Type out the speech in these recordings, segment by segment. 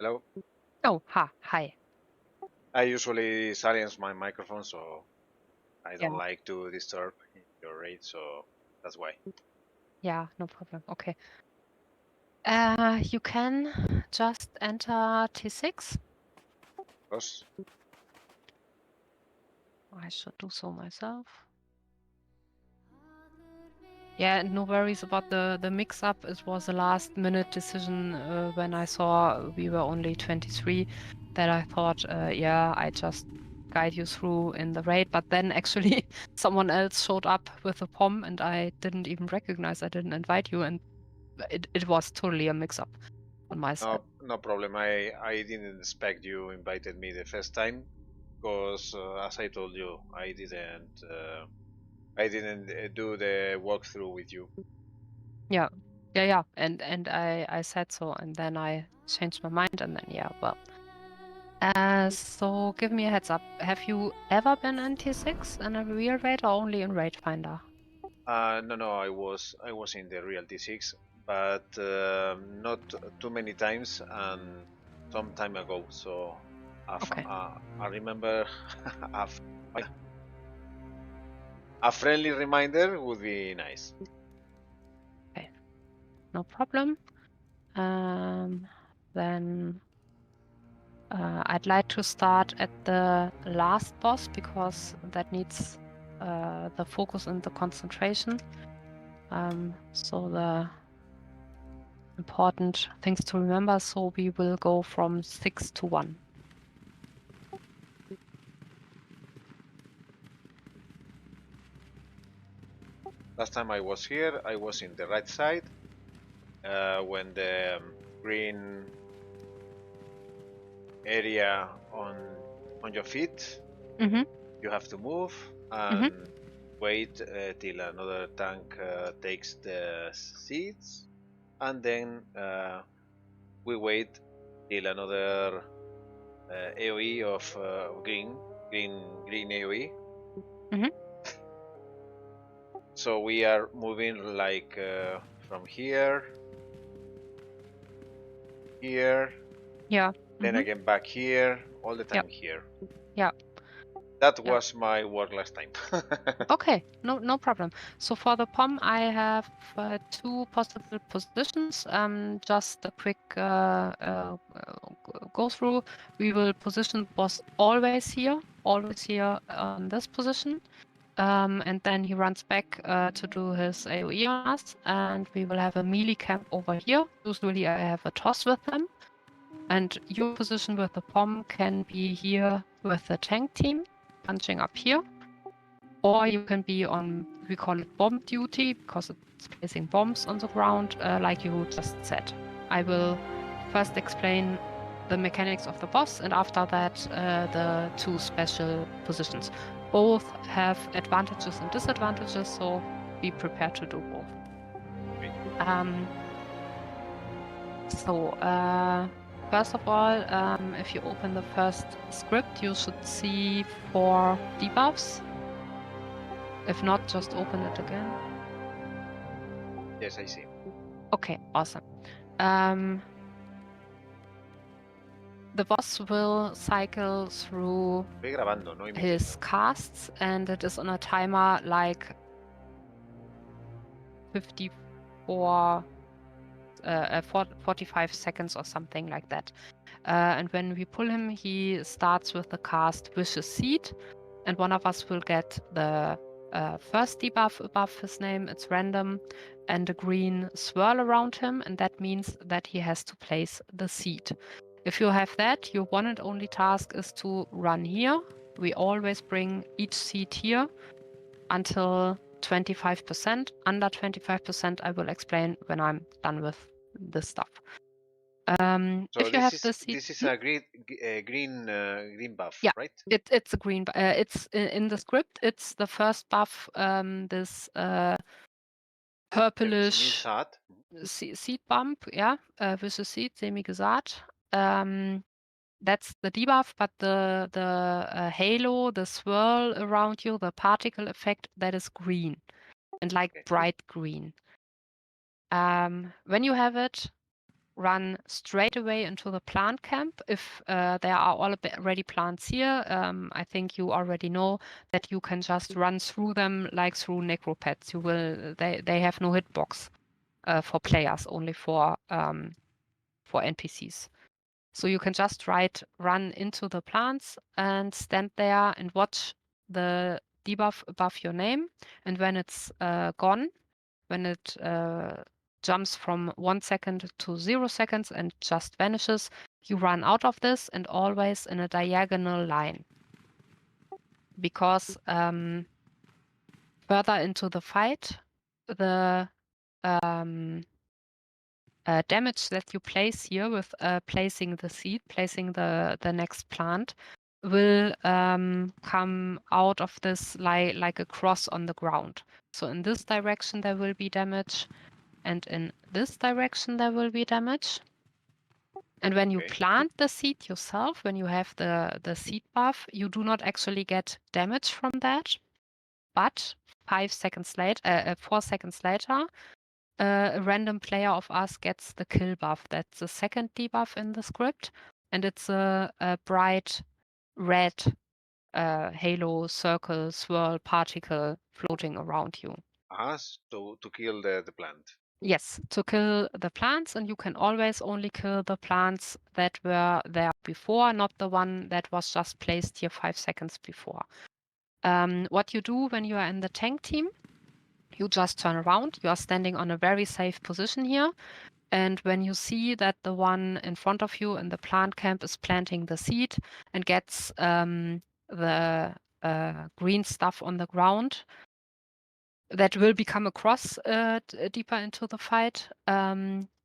Hello. Oh, hi. I usually silence my microphone, so I don't Yeah, like to disturb your rate, so that's why. yeah, no problem. Okay. You can just enter T6. Because I should do so myself. Yeah, and no worries about the mix-up. It was a last-minute decision when I saw we were only 23 that I thought, yeah, I just guide you through in the raid. But then actually someone else showed up with a POM and I didn't even recognize. I didn't invite you, and it was totally a mix-up on my side. no problem. I didn't expect you invited me the first time, because as I told you, I didn't do the walkthrough with you. Yeah, yeah, and I said so, and then I changed my mind, and then yeah, well. So give me a heads up. Have you ever been in T6 in a real raid or only in Raid Finder? No, I was in the real T6, but not too many times and some time ago. So Okay, I remember a, a friendly reminder would be nice. okay, no problem. Then I'd like to start at the last boss because that needs the focus and the concentration. So the important things to remember. So we will go from 6 to 1. Last time I was here, I was in the right side when the green area on your feet. Mm-hmm. You have to move Mm-hmm. and wait till another tank takes the seats, and then we wait till another AOE of green AOE. Mm-hmm. So we are moving like from here, here, Yeah. then Mm-hmm. again back here, all the Yeah. time here. Yeah. That Yeah. was my work last time. Okay. No problem. So for the POM, I have two possible positions. Just a quick go through. We will position boss always here on this position. And then he runs back to do his AoE on us, and we will have a melee camp over here. Usually I have a toss with them. And your position with the POM can be here with the tank team, punching up here. Or you can be on, we call it bomb duty, because it's placing bombs on the ground, like you just said. I will first explain the mechanics of the boss, and after that, the two special positions. Both have advantages and disadvantages, so be prepared to do both. Okay. First of all, if you open the first script, you should see 4 debuffs. If not, just open it again. Yes, I see. Okay, awesome. The boss will cycle through Estoy grabando, no emitiendo. his casts, and it is on a timer like 45 seconds or something like that. And when we pull him, he starts with the cast Vicious Seed, and one of us will get the first debuff above his name. It's random, and a green swirl around him, and that means that he has to place the seed. If you have that, your one and only task is to run here. We always bring each seed here until 25%. Under 25%, I will explain when I'm done with this stuff. So If you have the seed, this is a green buff, yeah, right? it's a green. It's in the script. It's the first buff. This purplish Seminsaat. seed bump. Yeah, with the seed semi-gesagt. That's the debuff, but the halo, the swirl around you, the particle effect, that is green and like Okay. bright green. When you have it, run straight away into the plant camp. If there are already plants here, I think you already know that you can just run through them like through necropets. They have no hitbox for players, only for NPCs. So you can just run into the plants and stand there and watch the debuff above your name. And when it's gone, when it jumps from 1 second to 0 seconds and just vanishes, you run out of this and always in a diagonal line. Because further into the fight, the damage that you place here with placing the seed, placing the next plant, will come out of this like a cross on the ground. So in this direction there will be damage, and in this direction there will be damage. And when you plant the seed yourself, when you have the seed buff, you do not actually get damage from that. But 4 seconds later, a random player of us gets the kill buff. That's the second debuff in the script, and it's a bright red halo, circle, swirl, particle floating around you. To kill the plant. Yes, to kill the plants, and you can always only kill the plants that were there before, not the one that was just placed here 5 seconds before. What you do when you are in the tank team, you just turn around. You are standing on a very safe position here. And when you see that the one in front of you in the plant camp is planting the seed and gets the green stuff on the ground, that will become a cross deeper into the fight.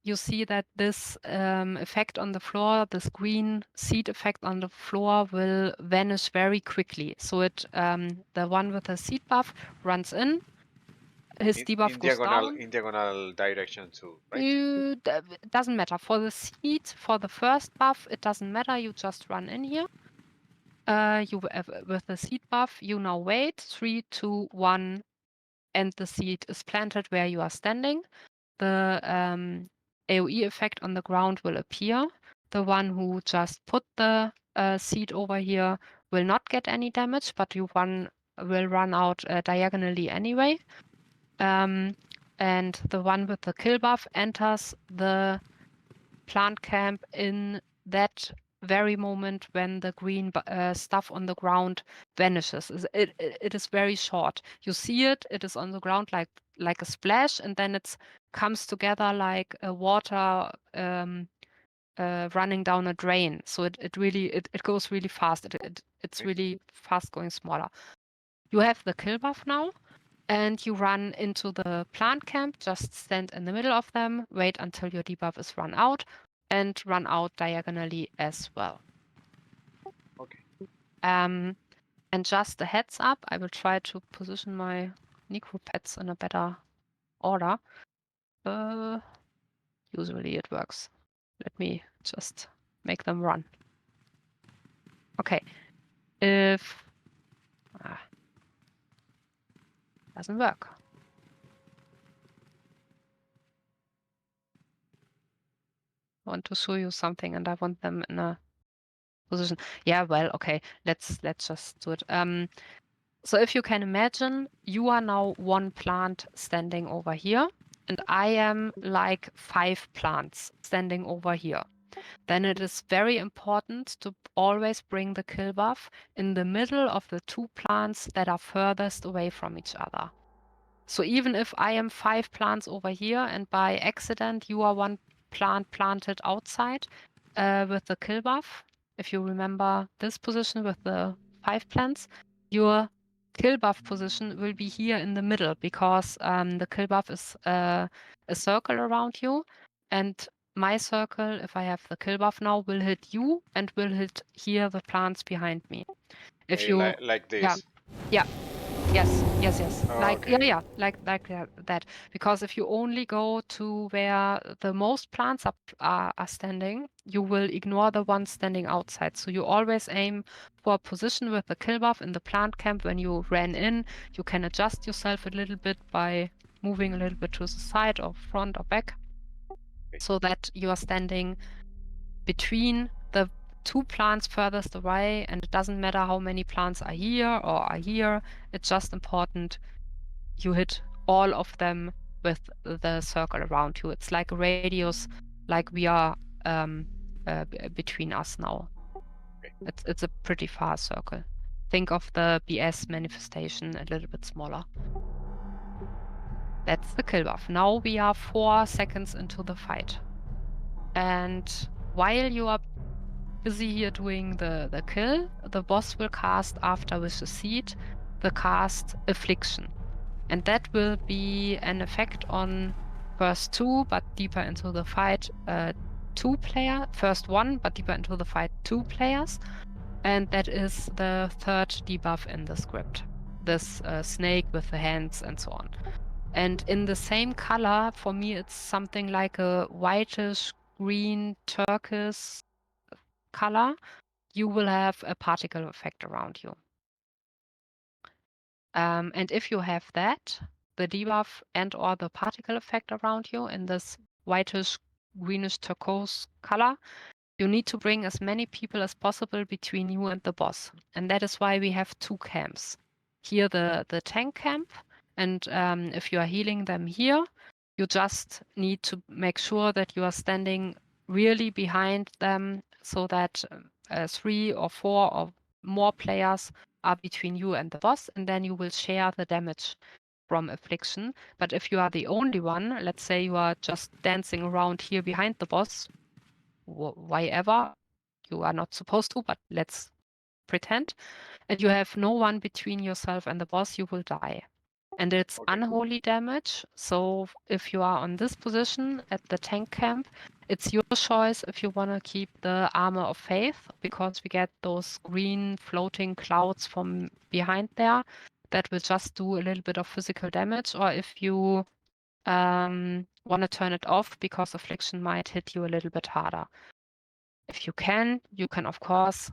You see that this effect on the floor, this green seed effect on the floor, will vanish very quickly. So the one with the seed buff runs in, his debuff goes down. In diagonal direction too, right? It doesn't matter. For the seed, for the first buff, it doesn't matter. You just run in here. With the seed buff, you now wait 3, 2, 1, and the seed is planted where you are standing. The AoE effect on the ground will appear. The one who just put the seed over here will not get any damage, but will run out diagonally anyway. And the one with the kill buff enters the plant camp in that very moment when the green stuff on the ground vanishes. It is very short. You see it is on the ground like a splash, and then it comes together like a water running down a drain. So it goes really fast. It's really fast going smaller. You have the kill buff now, and you run into the plant camp, just stand in the middle of them, wait until your debuff is run out, and run out diagonally as well. Okay. And just a heads up, I will try to position my necropets in a better order. Usually it works. Let me just make them run. Okay. If doesn't work. I want to show you something, and I want them in a position. Yeah, well, okay. Let's just do it. So if you can imagine, you are now one plant standing over here, and I am like 5 plants standing over here. Then it is very important to always bring the kill buff in the middle of the 2 plants that are furthest away from each other. So even if I am 5 plants over here and by accident you are 1 plant planted outside with the kill buff, if you remember this position with the 5 plants, your kill buff position will be here in the middle because the kill buff is a circle around you, and my circle, if I have the kill buff now, will hit you and will hit here the plants behind me. If you like this. Yeah. Yes. Oh, Like okay. like that. Because if you only go to where the most plants are standing, you will ignore the ones standing outside. So you always aim for a position with the kill buff in the plant camp. When you ran in, you can adjust yourself a little bit by moving a little bit to the side or front or back. so that you are standing between the 2 plants furthest away, and it doesn't matter how many plants are here or are here. It's just important you hit all of them with the circle around you. It's like a radius, like we are between us now. It's a pretty far circle. Think of the BS manifestation a little bit smaller. That's the kill buff. Now we are 4 seconds into the fight. And while you are busy here doing the kill, the boss will cast after Vicious Seed, the cast Affliction. And that will be an effect on first 2, but deeper into the fight, 2 player. First 1, but deeper into the fight, 2 players. And that is the 3rd debuff in the script. This snake with the hands and so on. And in the same color, for me, it's something like a whitish, green, turquoise color. You will have a particle effect around you. And if you have that, the debuff and or the particle effect around you in this whitish, greenish, turquoise color, you need to bring as many people as possible between you and the boss. And that is why we have 2 camps. Here the tank camp, and if you are healing them here, you just need to make sure that you are standing really behind them so that 3 or 4 or more players are between you and the boss, and then you will share the damage from Affliction. But if you are the only one, let's say you are just dancing around here behind the boss, why ever, you are not supposed to, but let's pretend, and you have no one between yourself and the boss, you will die. And it's unholy damage, so if you are on this position at the tank camp, it's your choice if you want to keep the Armor of Faith, because we get those green floating clouds from behind there that will just do a little bit of physical damage, or if you want to turn it off because Affliction might hit you a little bit harder. If you can of course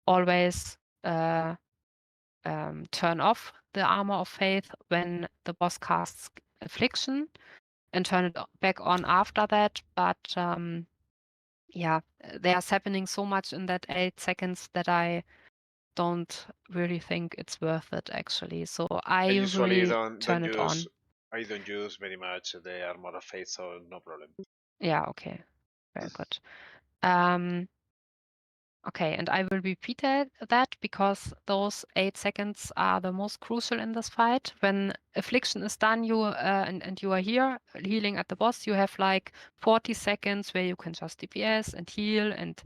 always turn off the Armor of Faith when the boss casts Affliction and turn it back on after that. But yeah, there's happening so much in that 8 seconds that I don't really think it's worth it actually. So I usually turn it on. I don't use very much the Armor of Faith, so no problem. Yeah, okay. Very good. Okay, and I will repeat that because those 8 seconds are the most crucial in this fight. When Affliction is done, you and you are here healing at the boss, you have like 40 seconds where you can just DPS and heal and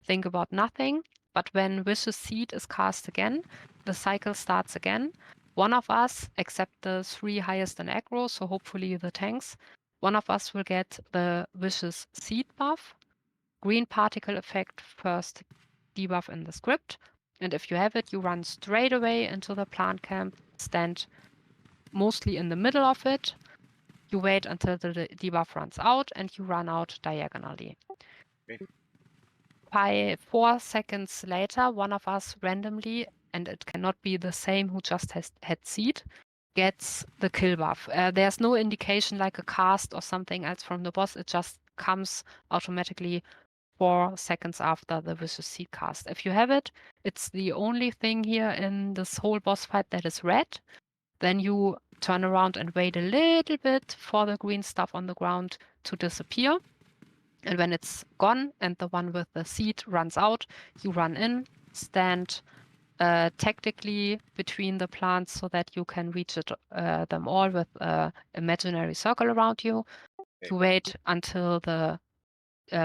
think about nothing. But when Vicious Seed is cast again, the cycle starts again. One of us, except the 3 highest in aggro, so hopefully the tanks, one of us will get the Vicious Seed buff. Green particle effect first debuff in the script, and if you have it, you run straight away into the plant camp, stand mostly in the middle of it, you wait until the debuff runs out, and you run out diagonally. Okay. 4 seconds later, one of us randomly, and it cannot be the same who just had seed, gets the kill buff. There's no indication like a cast or something else from the boss, it just comes automatically 4 seconds after the Vicious Seed cast. If you have it, it's the only thing here in this whole boss fight that is red. Then you turn around and wait a little bit for the green stuff on the ground to disappear. And when it's gone and the one with the seed runs out, you run in, stand tactically between the plants so that you can reach them all with an imaginary circle around you. You wait until the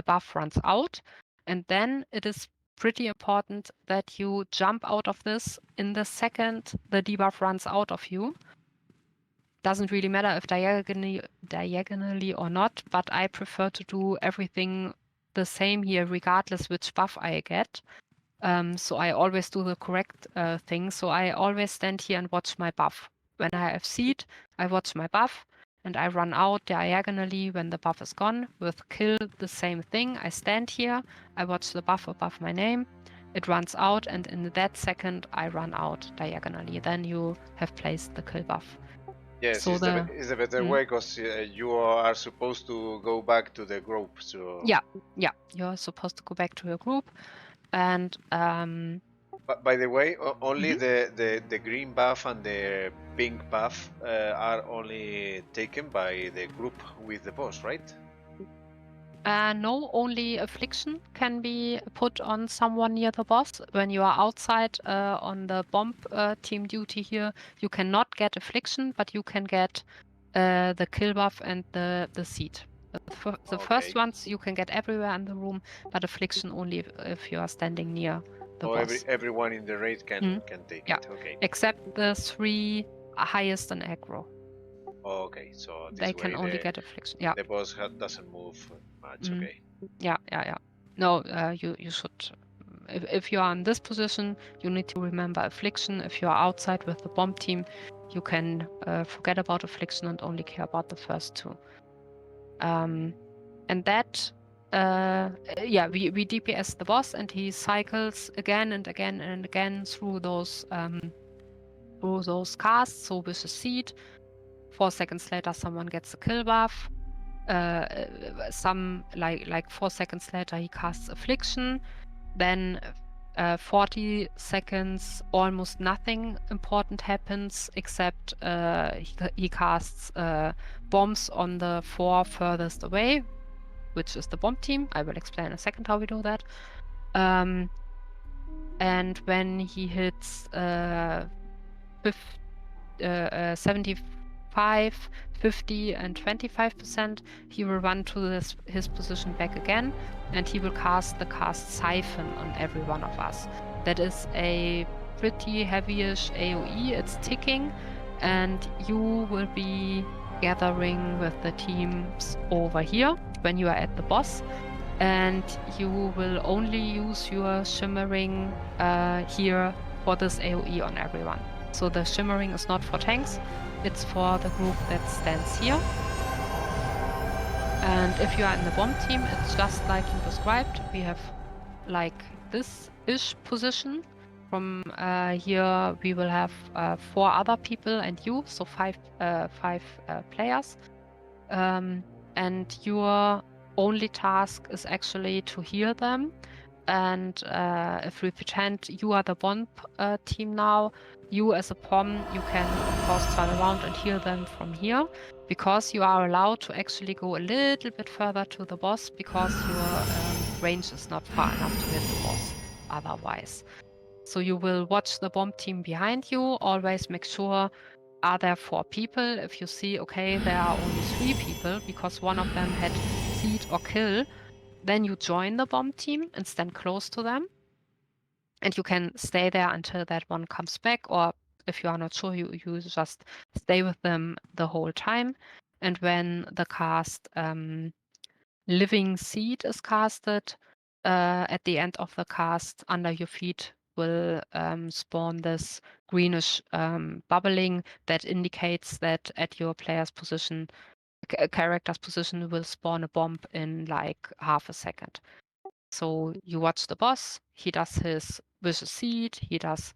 buff runs out, and then it is pretty important that you jump out of this in the second the debuff runs out of you. Doesn't really matter if diagonally or not, but I prefer to do everything the same here regardless which buff I get. So I always do the correct thing. So I always stand here and watch my buff. When I have seed, I watch my buff and I run out diagonally when the buff is gone. With kill, the same thing. I stand here, I watch the buff above my name, it runs out, and in that second I run out diagonally. Then you have placed the kill buff. Yes, So it's the better way because you are supposed to go back to the group. So yeah, you're supposed to go back to your group, and But by the way, only mhm. the green buff and the pink buff are only taken by the group with the boss, right? No, only affliction can be put on someone near the boss. When you are outside on the bomb team duty here, you cannot get affliction, but you can get the kill buff and the seed. The first Okay. ones you can get everywhere in the room, but affliction only if you are standing near the So boss. everyone in the raid Mm. can take Yeah, it. Okay. except the 3 highest in aggro. Okay. So They this can way only get affliction. Yeah. the boss doesn't move much. Mm. Okay. Yeah. No, you should. If you are in this position, you need to remember affliction. If you are outside with the bomb team, you can forget about affliction and only care about the first 2. And that, we DPS the boss, and he cycles again and again and again through those casts. So with a seed, 4 seconds later, someone gets a kill buff. Some like 4 seconds later, he casts affliction. Then 40 seconds, almost nothing important happens except he casts bombs on the 4 furthest away, which is the bomb team. I will explain in a second how we do that. And when he hits 75, 50, and 25%, he will run to his position back again, and he will cast the cast Siphon on every one of us. That is a pretty heavyish AoE. It's ticking, and you will be gathering with the teams over here when you are at the boss, and you will only use your shimmering here for this AoE on everyone. So the shimmering is not for tanks, it's for the group that stands here. And if you are in the bomb team, it's just like you described. We have like this-ish position. From here, we will have 4 other people and you, so 5 players. And your only task is actually to hear them. And if we pretend you are the bomb team now, you as a POM, you can of course turn around and hear them from here, because you are allowed to actually go a little bit further to the boss, because your range is not far enough to hit the boss otherwise. So you will watch the bomb team behind you, always make sure, are there 4 people? If you see, okay, there are only 3 people because one of them had seed or kill, then you join the bomb team and stand close to them. And you can stay there until that one comes back, or if you are not sure, you just stay with them the whole time. And when the cast Living Seed is casted, at the end of the cast, under your feet will spawn this greenish bubbling that indicates that at your player's position, character's position, will spawn a bomb in like half a second. So you watch the boss, he does his vicious seed, he does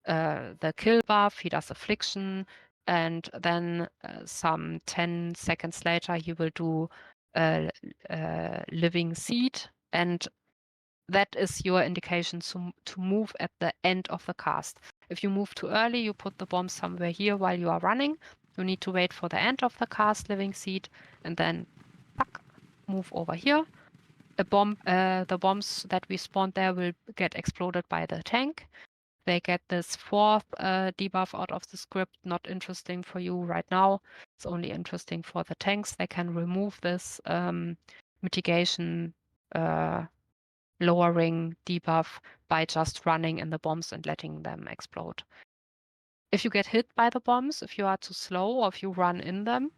the kill buff, he does affliction, and then some 10 seconds later he will do living seed, and that is your indication to move at the end of the cast. If you move too early, you put the bomb somewhere here while you are running. You need to wait for the end of the cast living seed, and then move over here. The bombs that we spawned there will get exploded by the tank. They get this 4th debuff out of the script. Not interesting for you right now. It's only interesting for the tanks. They can remove this mitigation lowering debuff by just running in the bombs and letting them explode. If you get hit by the bombs, if you are too slow or if you run in them,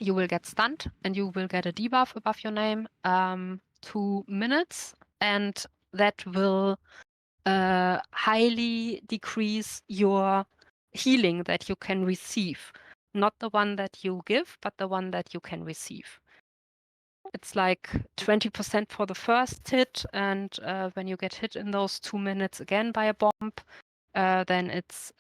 you will get stunned and you will get a debuff above your name, 2 minutes, and that will highly decrease your healing that you can receive. Not the one that you give, but the one that you can receive. It's like 20% for the first hit, and when you get hit in those 2 minutes again by a bomb, then it's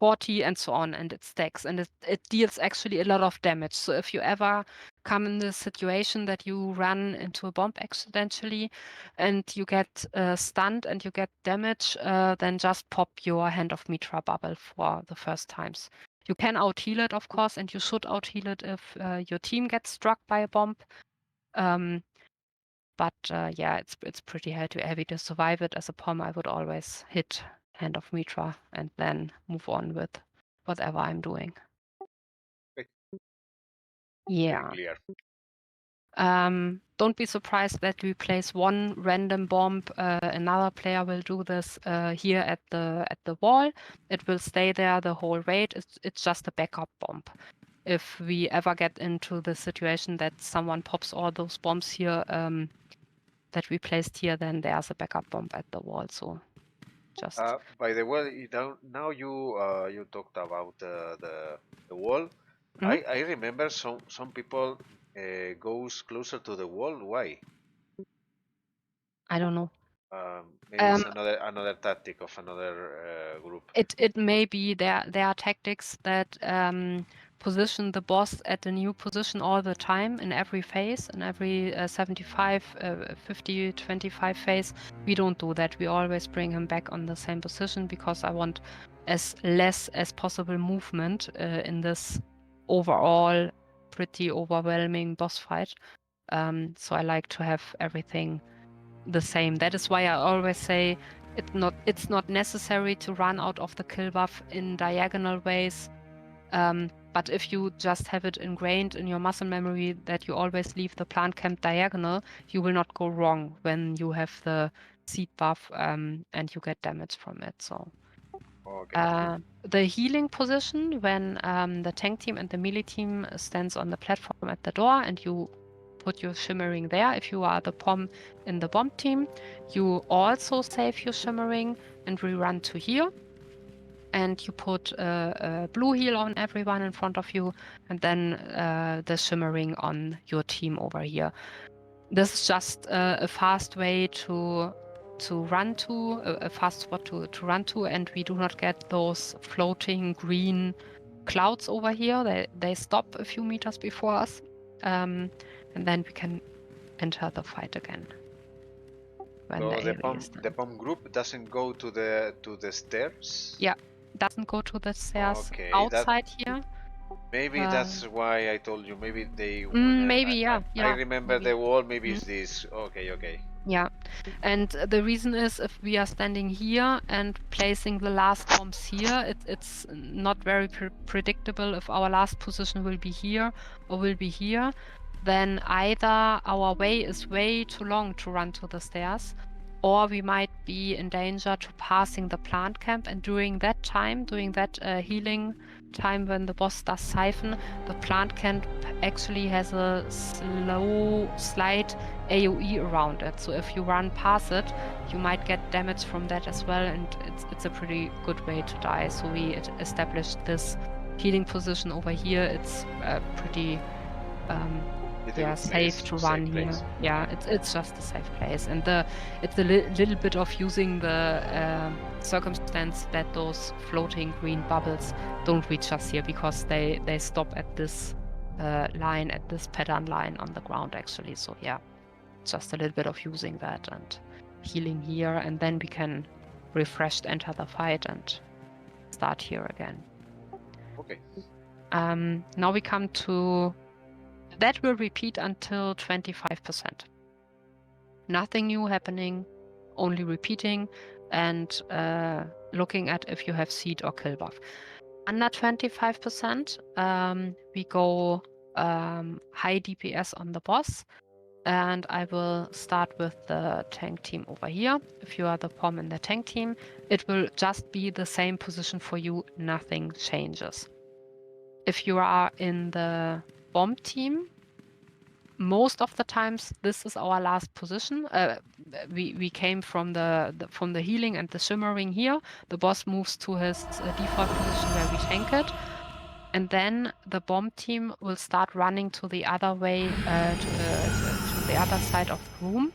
40 and so on, and it stacks, and it deals actually a lot of damage. So if you ever come in the situation that you run into a bomb accidentally and you get stunned and you get damage, then just pop your Hand of Mitra bubble for the first times. You can out-heal it, of course, and you should out-heal it if your team gets struck by a bomb. But yeah, it's pretty heavy to survive it. As a POM, I would always hit Hand of Mitra and then move on with whatever I'm doing. Okay. Yeah. Very clear. Don't be surprised that we place one random bomb. Another player will do this here at the wall. It will stay there the whole raid. It's just a backup bomb. If we ever get into the situation that someone pops all those bombs here that we placed here, then there's a backup bomb at the wall. So just By the way, now you talked about the wall. Mhm. I remember some people goes closer to the wall. Why? I don't know. Maybe it's another tactic of another group. It may be there are tactics that position the boss at a new position all the time in every phase, in every 75, 50, 25 phase. We don't do that. We always bring him back on the same position because I want as less as possible movement in this overall pretty overwhelming boss fight. So I like to have everything the same. That is why I always say it's not necessary to run out of the kill buff in diagonal ways. But if you just have it ingrained in your muscle memory that you always leave the plant camp diagonal, you will not go wrong when you have the seed buff and you get damage from it. So Okay. the healing position when the tank team and the melee team stands on the platform at the door and you put your shimmering there. If you are the POM in the bomb team, you also save your shimmering and we run to here. And you put a blue heal on everyone in front of you and then the shimmering on your team over here. This is just a fast way to run to, a fast spot to run to, and we do not get those floating green clouds over here. They stop a few meters before us. And then we can enter the fight again. When So the AoE is done. the bomb group doesn't go to the stairs. Yeah, doesn't go to the stairs Okay, outside here. maybe that's why I told you. Maybe they Maybe, yeah. I remember maybe. the wall. Maybe it's this. Okay. Yeah, and the reason is if we are standing here and placing the last bombs here, it's not very predictable if our last position will be here or will be here. Then either our way is way too long to run to the stairs, or we might be in danger to passing the plant camp. And during that time, healing time when the boss does siphon, the plant camp actually has a slight AoE around it. So if you run past it, you might get damage from that as well, and it's a pretty good way to die. So we established this healing position over here. It's pretty safe to run here. Yeah, it's just a safe place, and it's a little bit of using the circumstance that those floating green bubbles don't reach us here because they stop at this line, at this pattern line on the ground actually. So yeah, just a little bit of using that and healing here, and then we can refreshed enter the fight and start here again. Okay. Now we come to that will repeat until 25%. Nothing new happening, only repeating and looking at if you have seed or kill buff. Under 25%, we go high DPS on the boss. And I will start with the tank team over here. If you are the POM in the tank team, it will just be the same position for you. Nothing changes. If you are in the bomb team, most of the times this is our last position. We came from the healing and the shimmering here. The boss moves to his default position where we tank it. And then the bomb team will start running to the other way, to the other side of the room.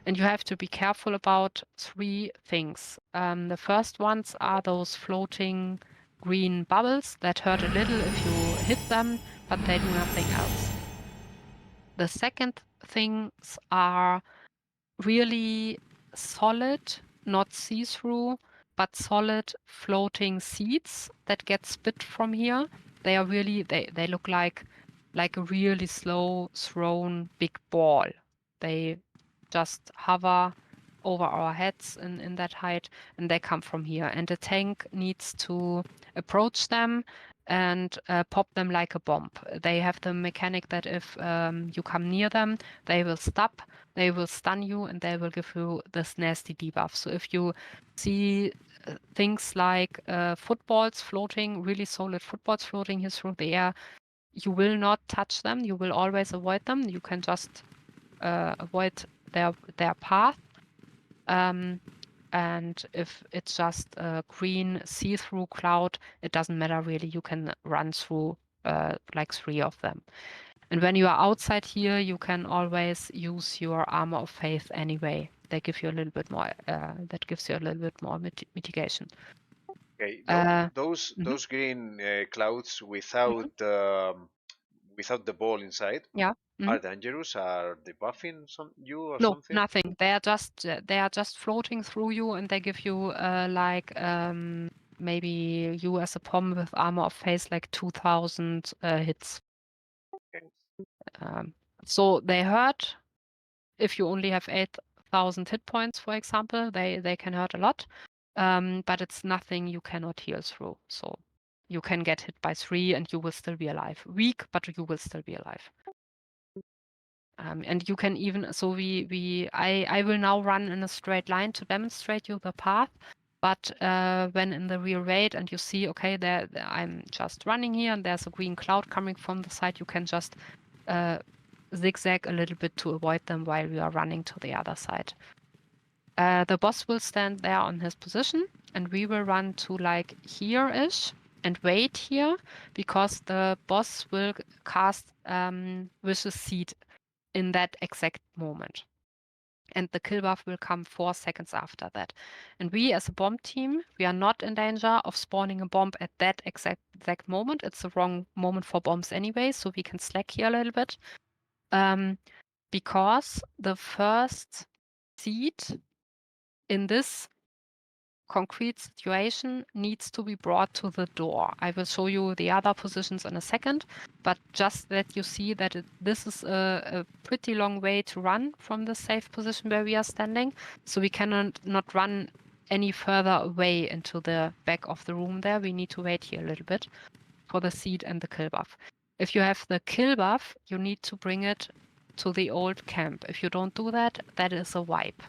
And you have to be careful about three things. The first ones are those floating green bubbles that hurt a little if you hit them, but they do nothing else. The second things are really solid, not see-through, but solid floating seeds that get spit from here. They are really they look like a really slow thrown big ball. They just hover over our heads in that height, and they come from here. And the tank needs to approach them and pop them like a bomb. They have the mechanic that if you come near them, they will stop, they will stun you, and they will give you this nasty debuff. So if you see things like footballs floating, really solid footballs floating here through the air, you will not touch them. You will always avoid them. You can just avoid their path. And if it's just a green see-through cloud, it doesn't matter really. You can run through like 3 of them. And when you are outside here, you can always use your Armor of Faith anyway. They give you a little bit more. That gives you a little bit more mitigation. Okay, Mhm, those green clouds mhm, without the ball inside yeah. Mhm. are dangerous. Are they buffing you or No, something? nothing. They are just floating through you, and they give you like maybe you as a POM with Armor of Faith like 2,000 hits. Okay. Um, so they hurt. If you only have 8,000 hit points, for example, they can hurt a lot. But it's nothing you cannot heal through. So you can get hit by 3 and you will still be alive. Weak, but you will still be alive. And you can even, so I will now run in a straight line to demonstrate you the path. But when in the real raid and you see, okay, I'm just running here and there's a green cloud coming from the side, you can just zigzag a little bit to avoid them while we are running to the other side. The boss will stand there on his position and we will run to like here-ish and wait here because the boss will cast Vicious Seed in that exact moment. And the kill buff will come 4 seconds after that. And we as a bomb team, we are not in danger of spawning a bomb at that exact moment. It's the wrong moment for bombs anyway, so we can slack here a little bit. Because the first seed in this concrete situation needs to be brought to the door. I will show you the other positions in a second, but just that you see that this is a pretty long way to run from the safe position where we are standing. So we cannot not run any further away into the back of the room there. We need to wait here a little bit for the seed and the kill buff. If you have the kill buff, you need to bring it to the old camp. If you don't do that, that is a wipe.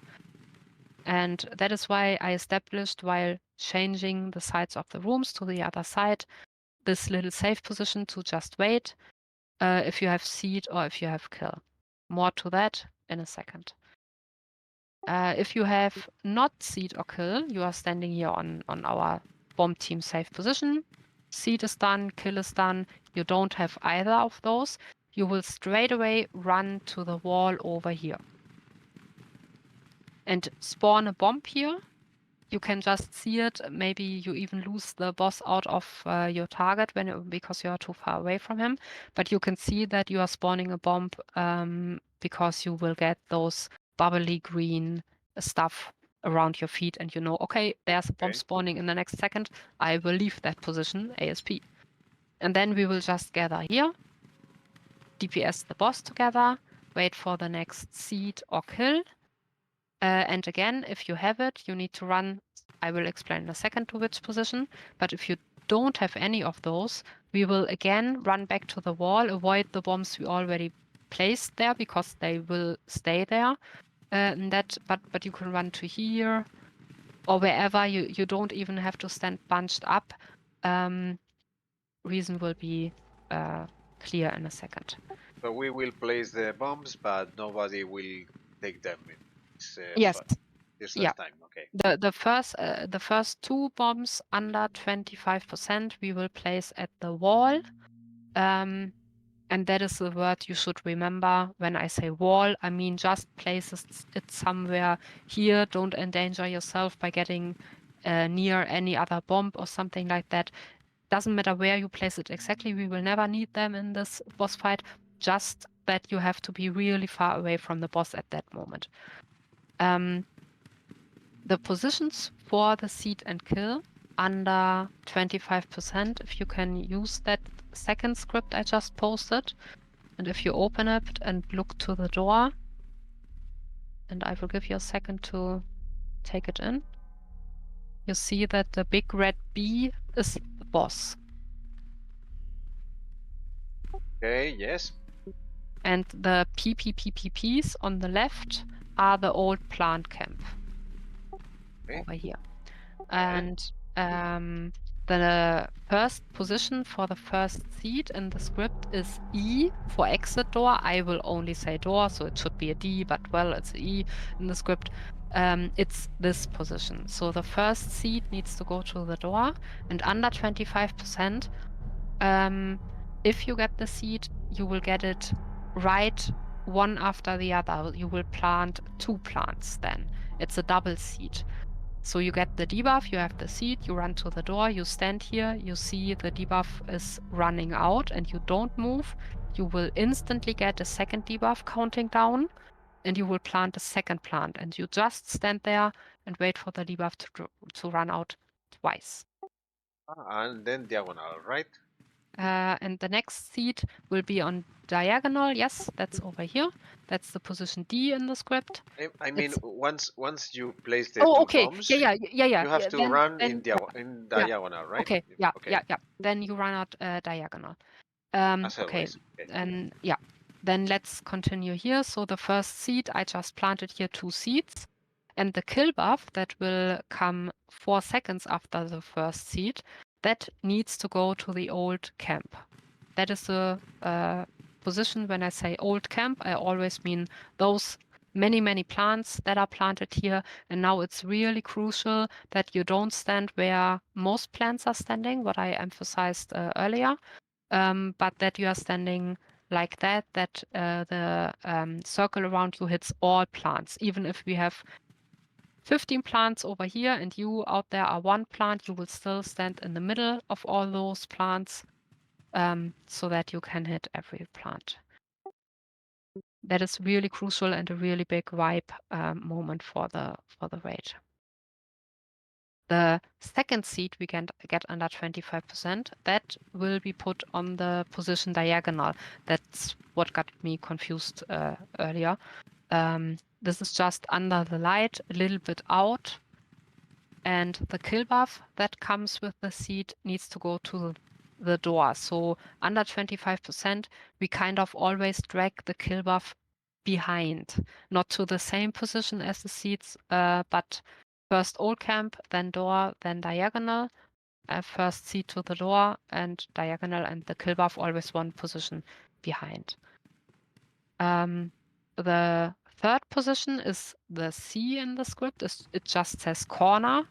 And that is why I established, while changing the sides of the rooms to the other side, this little safe position to just wait if you have seed or if you have kill. More to that in a second. If you have not seed or kill, you are standing here on our bomb team safe position. Seed is done, kill is done. You don't have either of those. You will straight away run to the wall over here and spawn a bomb here. You can just see it. Maybe you even lose the boss out of your target because you are too far away from him. But you can see that you are spawning a bomb because you will get those bubbly green stuff around your feet, and you know, okay, there's a bomb Okay. spawning in the next second. I will leave that position ASP. And then we will just gather here, DPS the boss together, wait for the next seed or kill. And again, if you have it, you need to run. I will explain in a second to which position. But if you don't have any of those, we will again run back to the wall, avoid the bombs we already placed there because they will stay there. But you can run to here or wherever. You don't even have to stand bunched up. Reason will be clear in a second. So we will place the bombs, but nobody will take them in Yes, this yeah. first time. Okay. The first 2 bombs under 25% we will place at the wall. And that is the word you should remember. When I say wall, I mean just place it somewhere here. Don't endanger yourself by getting near any other bomb or something like that. Doesn't matter where you place it exactly, we will never need them in this boss fight, just that you have to be really far away from the boss at that moment. The positions for the seed and kill under 25%, if you can use that second script I just posted, and if you open it and look to the door, and I will give you a second to take it in, you see that the big red B is the boss. Okay, yes. And the PPPPPs on the left are the old plant camp. Okay. Over here. Right. And the first position for the first seed in the script is E for exit door. I will only say door, so it should be a D, but well, it's a E in the script. It's this position. So the first seed needs to go to the door, and under 25%, if you get the seed, you will get it right one after the other. You will plant 2 plants then. It's a double seed. So you get the debuff, you have the seed, you run to the door, you stand here, you see the debuff is running out and you don't move. You will instantly get a second debuff counting down, and you will plant a second plant, and you just stand there and wait for the debuff to run out twice. And then diagonal, right? And the next seed will be on diagonal. Yes, that's over here. That's the position D in the script. I mean, once you place the Oh, two okay. bombs, Yeah. you have to run in Yeah. diagonal, right? Okay. Yeah. Okay. Then you run out diagonal. As Okay. always. Okay. And yeah. Then let's continue here. So the first seed, I just planted here 2 seeds. And the kill buff that will come 4 seconds after the first seed, that needs to go to the old camp. That is the position. When I say old camp, I always mean those many plants that are planted here. And now it's really crucial that you don't stand where most plants are standing, what I emphasized earlier, but that you are standing like that the circle around you hits all plants. Even if we have 15 plants over here and you out there are 1 plant, you will still stand in the middle of all those plants, so that you can hit every plant. That is really crucial and a really big vibe moment for the raid. The second seed we can get under 25%, that will be put on the position diagonal. That's what got me confused earlier. This is just under the light, a little bit out, and the kill buff that comes with the seed needs to go to the door. So under 25%, we kind of always drag the kill buff behind, not to the same position as the seeds, but first old camp, then door, then diagonal. First seed to the door and diagonal, and the kill buff always 1 position behind. The third position is the C in the script. It just says corner.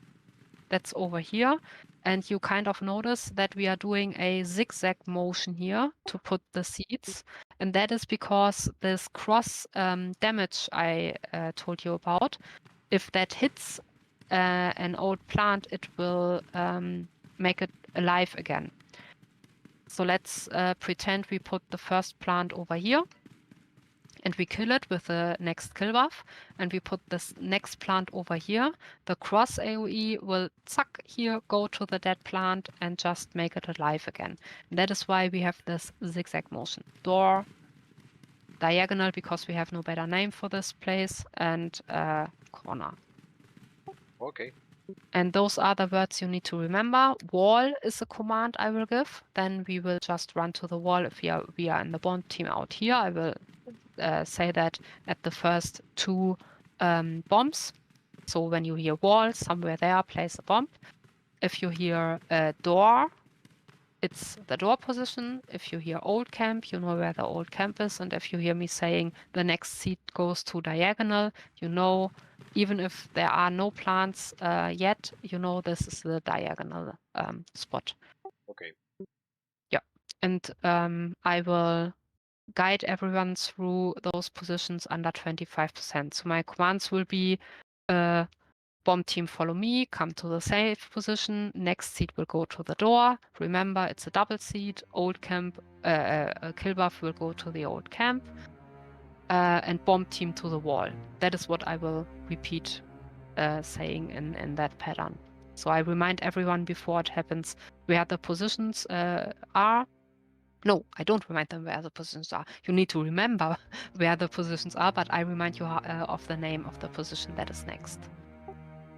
That's over here. And you kind of notice that we are doing a zigzag motion here to put the seeds. And that is because this cross damage I told you about, if that hits an old plant, it will make it alive again. So let's pretend we put the first plant over here and we kill it with the next kill buff, and we put this next plant over here. The cross AoE will zack here, go to the dead plant and just make it alive again. And that is why we have this zigzag motion. Door, diagonal, because we have no better name for this place, and corner. Okay. And those are the words you need to remember. Wall is a command I will give. Then we will just run to the wall if we are in the bomb team out here. I will say that at the first 2 bombs. So when you hear wall, somewhere there, place a bomb. If you hear door, it's the door position. If you hear old camp, you know where the old camp is. And if you hear me saying the next seed goes to diagonal, you know, even if there are no plants yet, you know this is the diagonal spot. Okay. Yeah, and I will guide everyone through those positions under 25%. So my commands will be Bomb team, follow me, come to the safe position. Next seed will go to the door. Remember, it's a double seed. Old camp, kill buff will go to the old camp. And bomb team to the wall. That is what I will repeat saying in that pattern. So I remind everyone before it happens where the positions are. No, I don't remind them where the positions are. You need to remember where the positions are, but I remind you of the name of the position that is next.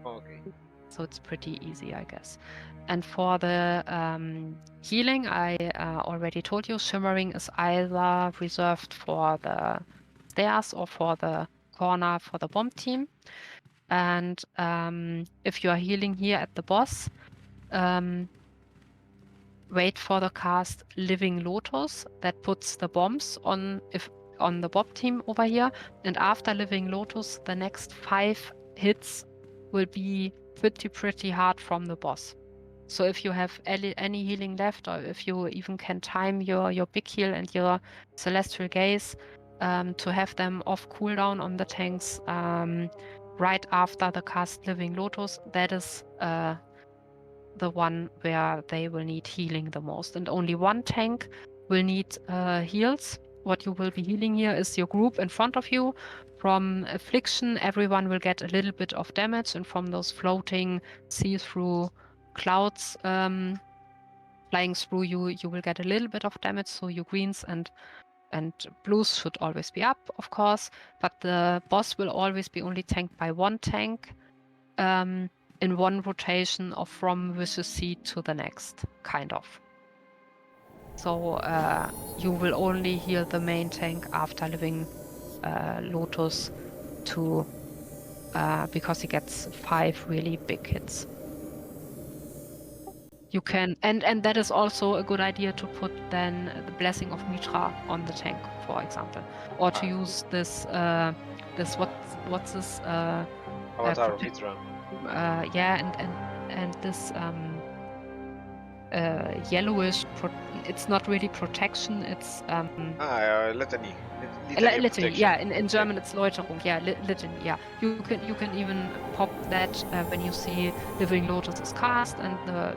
Okay. So it's pretty easy, I guess. And for the healing, I already told you, shimmering is either reserved for the stairs or for the corner for the bomb team. And if you are healing here at the boss, wait for the cast Living Lotus that puts the bombs on the bomb team over here. And after Living Lotus, the next 5 hits will be pretty hard from the boss. So if you have any healing left, or if you even can time your big heal and your Celestial Gaze to have them off cooldown on the tanks right after the cast Living Lotus, that is the one where they will need healing the most. And only one tank will need heals. What you will be healing here is your group in front of you. From Affliction, everyone will get a little bit of damage, and from those floating see-through clouds flying through you, you will get a little bit of damage. So your greens and blues should always be up, of course, but the boss will always be only tanked by one tank in one rotation of from Vicious Seed to the next, kind of. So you will only heal the main tank after Living Lotus to because he gets 5 really big hits. You can, and that is also a good idea to put then the Blessing of Mitra on the tank, for example, or to use this what's this Avatar of Mitra. yeah, and this yellowish. It's not really protection. It's Litany. litany. Protection. Yeah, in German it's Läuterung. Yeah, litany. Yeah, you can even pop that when you see Living Lotus is cast and the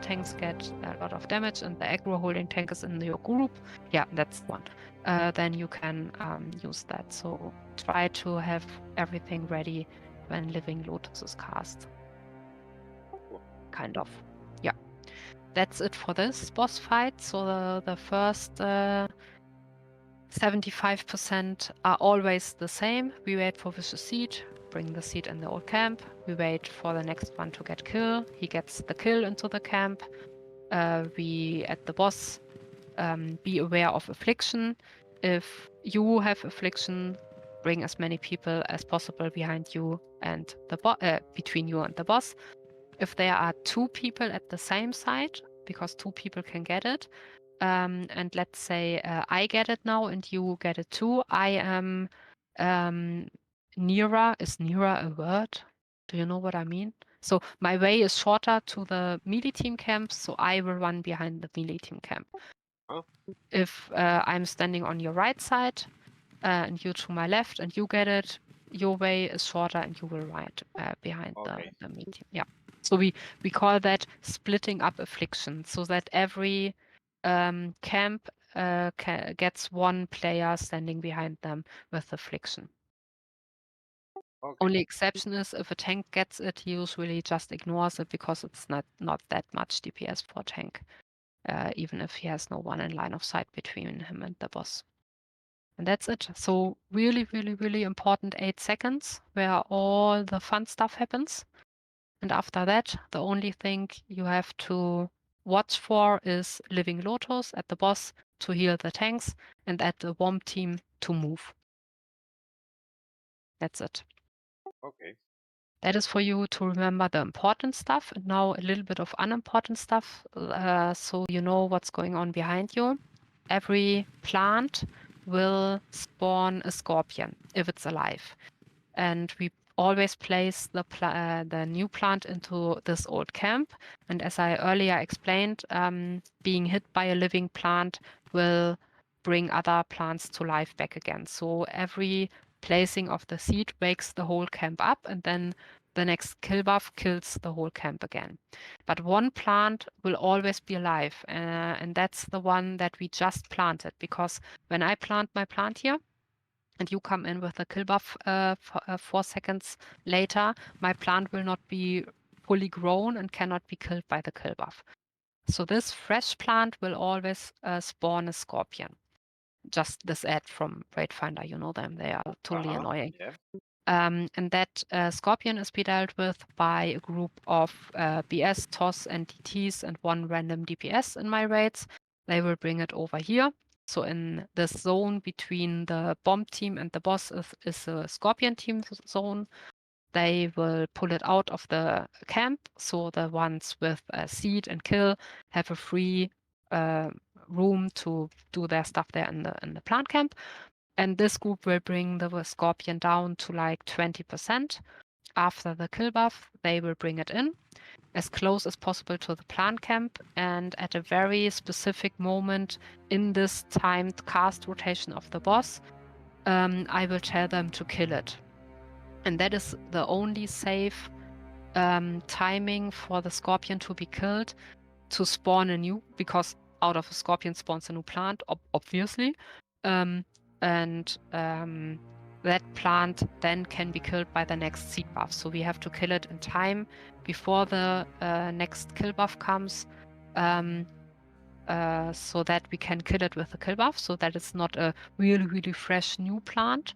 tanks get a lot of damage and the aggro holding tank is in your group. Yeah, that's one. Then you can use that. So try to have everything ready when Living Lotus is cast. Kind of. Yeah. That's it for this boss fight. So the first 75% are always the same. We wait for Vicious Seed, bring the seed in the old camp. We wait for the next one to get kill. He gets the kill into the camp. We, at the boss, be aware of Affliction. If you have Affliction, bring as many people as possible behind you and between you and the boss. If there are 2 people at the same site, because 2 people can get it, and let's say I get it now and you get it too, I am nearer. Is nearer a word? Do you know what I mean? So my way is shorter to the melee team camp, so I will run behind the melee team camp. Oh. If I'm standing on your right side and you to my left and you get it, your way is shorter and you will ride behind the melee team. Yeah. So we call that splitting up Affliction, so that every camp gets 1 player standing behind them with Affliction. Okay. Only exception is if a tank gets it, he usually just ignores it because it's not that much DPS for a tank, even if he has no one in line of sight between him and the boss. And that's it. So really, really, really important 8 seconds where all the fun stuff happens. And after that, the only thing you have to watch for is Living Lotus at the boss to heal the tanks and at the bomb team to move. That's it. Okay. That is for you to remember the important stuff. And now a little bit of unimportant stuff, so you know what's going on behind you. Every plant will spawn a scorpion if it's alive. And we always place the new plant into this old camp. And as I earlier explained, being hit by a living plant will bring other plants to life back again. So every placing of the seed wakes the whole camp up, and then the next kill buff kills the whole camp again. But one plant will always be alive, and that's the one that we just planted, because when I plant my plant here, and you come in with a kill buff 4 seconds later, my plant will not be fully grown and cannot be killed by the kill buff. So this fresh plant will always spawn a scorpion. Just this ad from Raidfinder, you know them, they are totally annoying. Yeah. And that scorpion is be dealt with by a group of BS, TOS, and DTs and one random DPS in my raids. They will bring it over here. So in this zone between the bomb team and the boss is a scorpion team zone. They will pull it out of the camp. So the ones with seed and kill have a free room to do their stuff there in the plant camp. And this group will bring the scorpion down to like 20%. After the kill buff, they will bring it in as close as possible to the plant camp. And at a very specific moment in this timed cast rotation of the boss, I will tell them to kill it. And that is the only safe timing for the scorpion to be killed, to spawn a new, because out of a scorpion spawns a new plant, obviously. That plant then can be killed by the next seed buff. So we have to kill it in time before the next kill buff comes, so that we can kill it with the kill buff, so that it's not a really, really fresh new plant.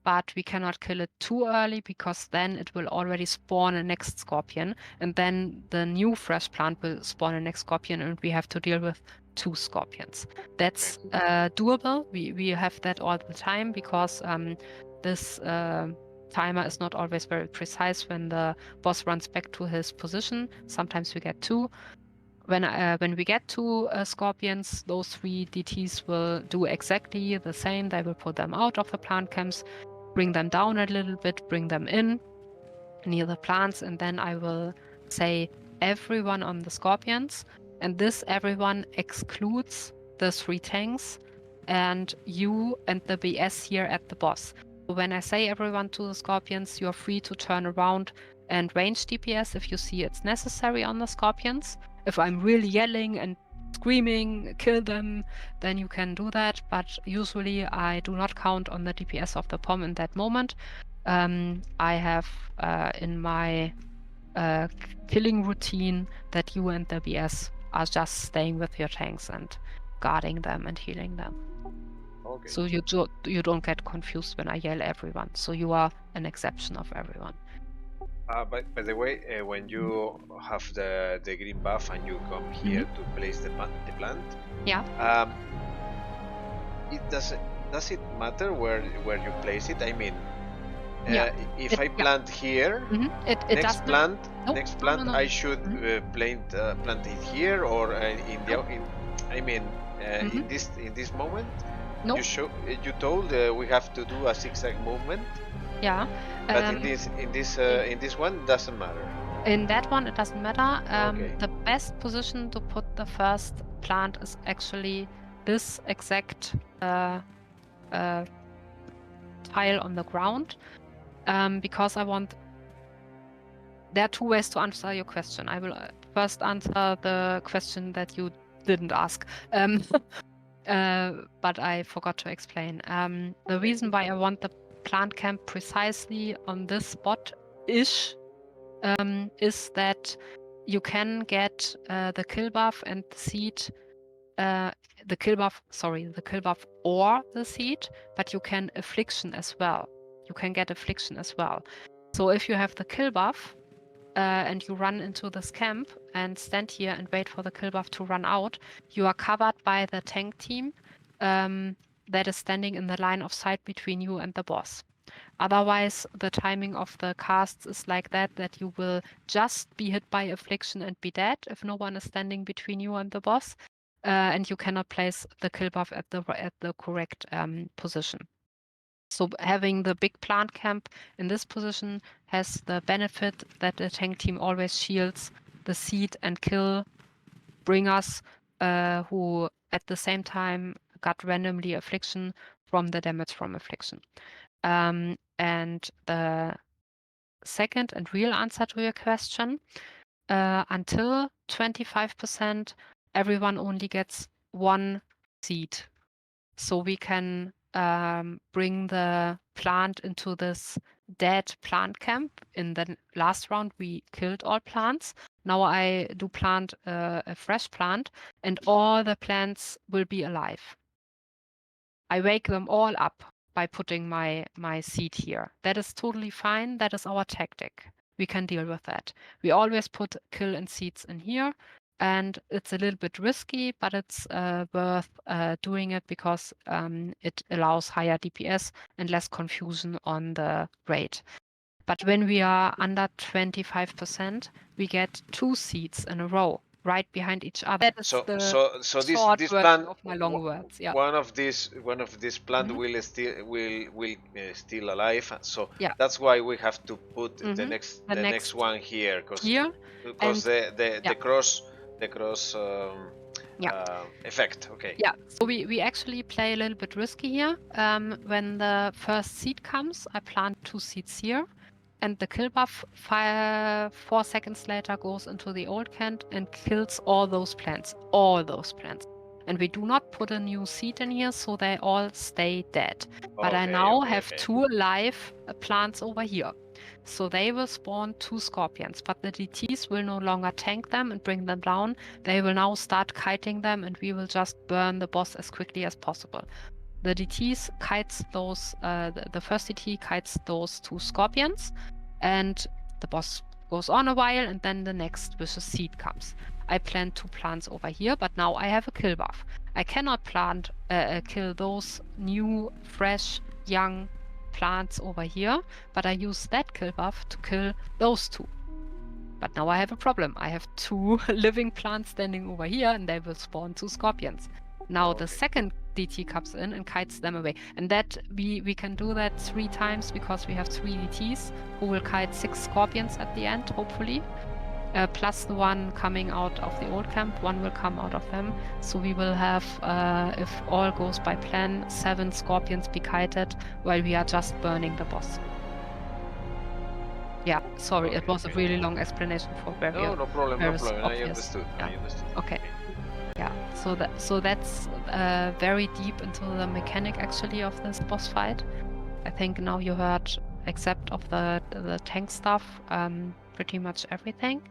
But we cannot kill it too early, because then it will already spawn a next scorpion, and then the new fresh plant will spawn a next scorpion, and we have to deal with 2 scorpions. That's doable. We have that all the time, because this timer is not always very precise when the boss runs back to his position. Sometimes we get 2. When we get to scorpions, those 3 DTs will do exactly the same. They will pull them out of the plant camps, bring them down a little bit, bring them in near the plants, and then I will say everyone on the scorpions. And this everyone excludes the 3 tanks and you and the BS here at the boss. So when I say everyone to the scorpions, you're free to turn around and range DPS if you see it's necessary on the scorpions. If I'm really yelling and screaming, kill them, then you can do that. But usually I do not count on the DPS of the POM in that moment. I have in my killing routine that you and the BS are just staying with your tanks and guarding them and healing them. Okay. So you don't get confused when I yell everyone. So you are an exception of everyone. By the way, when you have the green buff and you come here to place the plant, yeah, it does it matter where you place it? I mean, Yeah, if I plant here, it next plant, No. I should plant it here, or in the in this moment. No. You told we have to do a zigzag movement. Yeah. But in this one, doesn't matter. In that one, it doesn't matter. Okay. The best position to put the first plant is actually this exact tile on the ground, because I want. There are 2 ways to answer your question. I will first answer the question that you didn't ask. But I forgot to explain. The reason why I want the plant camp precisely on this spot-ish is that you can get the kill buff and the seed, the kill buff or the seed, but you can affliction as well. You can get affliction as well. So if you have the kill buff, and you run into this camp and stand here and wait for the kill buff to run out, you are covered by the tank team that is standing in the line of sight between you and the boss. Otherwise, the timing of the casts is like that you will just be hit by affliction and be dead if no one is standing between you and the boss, and you cannot place the kill buff at the correct position. So having the big plant camp in this position has the benefit that the tank team always shields the seed and kill bringers who at the same time got randomly affliction from the damage from affliction. And the second and real answer to your question. Until 25%, everyone only gets one seed. So we can bring the plant into this dead plant camp. In the last round, we killed all plants. Now I do plant a fresh plant, and all the plants will be alive. I wake them all up by putting my seed here. That is totally fine. That is our tactic. We can deal with that. We always put kill and seeds in here, and it's a little bit risky, but it's worth doing it because it allows higher DPS and less confusion on the raid. But when we are under 25%, we get 2 seeds in a row, right behind each other. That is So the this short this version plant, of my long words. Yeah. one of these plant Mhm. will still alive. So Yeah. that's why we have to put the The next next one here, here, and the cross yeah. effect. Okay. Yeah, so we actually play a little bit risky here. When the first seed comes, I plant 2 seeds here, and the kill buff 4 seconds later goes into the old camp and kills all those plants. And we do not put a new seed in here, so they all stay dead. But I now have 2 alive plants over here. So they will spawn 2 scorpions, but the DTs will no longer tank them and bring them down. They will now start kiting them, and we will just burn the boss as quickly as possible. The DTs kites those, the first DT kites those 2 scorpions, and the boss goes on a while, and then the next vicious seed comes. I plant 2 plants over here, but now I have a kill buff. I cannot kill those new, fresh, young plants over here, but I use that kill buff to kill those 2. But now I have a problem. I have 2 living plants standing over here, and they will spawn 2 scorpions. Now the second DT comes in and kites them away. And that we can do that 3 times because we have 3 DTs who will kite 6 scorpions at the end, hopefully. Plus the one coming out of the old camp, 1 will come out of them. So we will have, if all goes by plan, 7 scorpions be kited while we are just burning the boss. Yeah, sorry, it was a really long explanation for very No problem. obvious. I understood. Yeah. I understood. Okay. Yeah, so that's very deep into the mechanic actually of this boss fight. I think now you heard, except of the tank stuff, pretty much everything.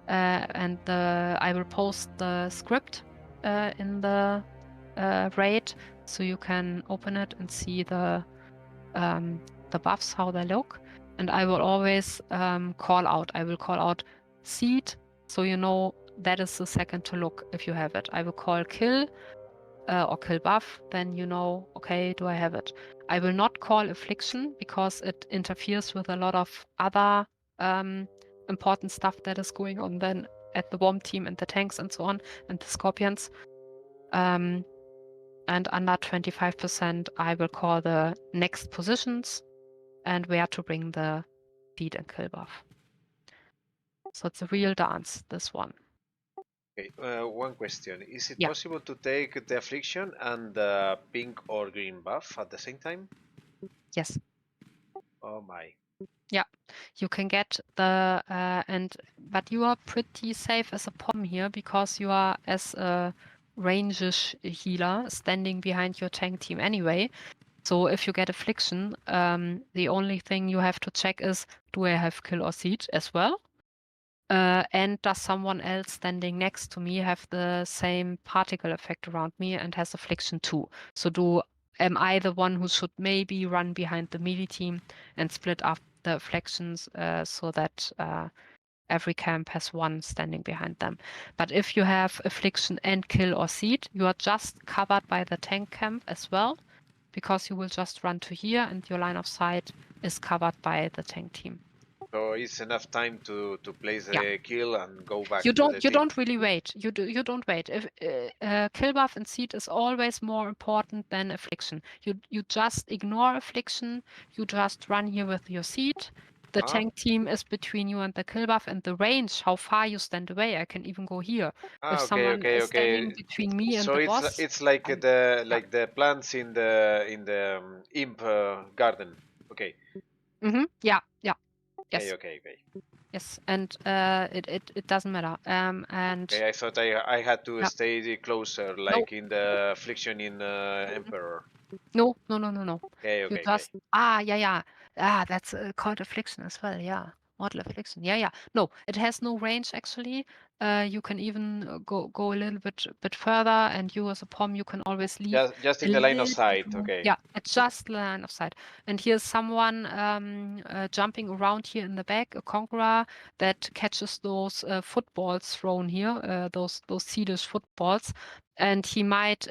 And I will post the script in the raid, so you can open it and see the buffs, how they look. And I will always call out. I will call out seed, so you know that is the second to look if you have it. I will call kill or kill buff, then you know, okay, do I have it? I will not call affliction because it interferes with a lot of other important stuff that is going on then at the bomb team and the tanks and so on and the scorpions. And under 25%, I will call the next positions and where to bring the feed and kill buff. So it's a real dance, this one. Okay, one question. Is it possible to take the affliction and the pink or green buff at the same time? Yes. Oh my. Yeah, you can get the but you are pretty safe as a POM here because you are as a range-ish healer standing behind your tank team anyway. So if you get affliction, the only thing you have to check is, do I have kill or siege as well? And does someone else standing next to me have the same particle effect around me and has affliction too? So am I the one who should maybe run behind the melee team and split up the afflictions so that every camp has one standing behind them? But if you have affliction and kill or seed, you are just covered by the tank camp as well, because you will just run to here and your line of sight is covered by the tank team. So it's enough time to place the kill and go back You to the team. don't really wait. You don't wait. If kill buff and seed is always more important than affliction. You just ignore affliction. You just run here with your seed. The tank team is between you and the kill buff, and the range, how far you stand away. I can even go here. If someone is standing between me and the boss. So it's like the plants in the imp garden. Okay. Yeah. Yes. Okay. Yes, and it doesn't matter. And Okay, I thought I had to yeah, stay closer, no, like in the affliction in Emperor. no. You Okay. just yeah. That's called affliction as well. Yeah, mortal affliction. Yeah. No, it has no range actually. You can even go a little bit further, and you as a pom, you can always leave Just a in the line of little bit sight. room. Okay. Yeah, it's just line of sight. And here's someone jumping around here in the back, a conqueror that catches those footballs thrown here, those Swedish footballs. And he might,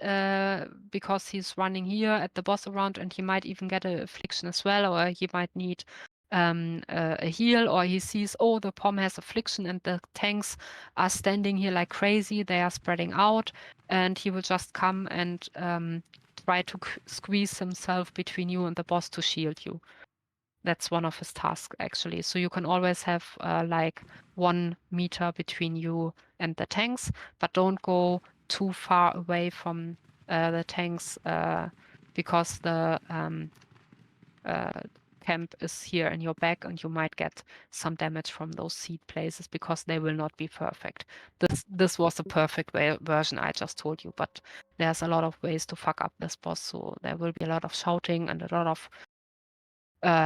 because he's running here at the boss around, and he might even get an affliction as well, or he might need a heal, or he sees, oh, the pom has affliction and the tanks are standing here like crazy, they are spreading out, and he will just come and try to squeeze himself between you and the boss to shield you. That's one of his tasks, actually. So you can always have like 1 meter between you and the tanks, but don't go too far away from the tanks because the camp is here in your back, and you might get some damage from those seed places because they will not be perfect. This was a perfect version I just told you, but there's a lot of ways to fuck up this boss, so there will be a lot of shouting and a lot of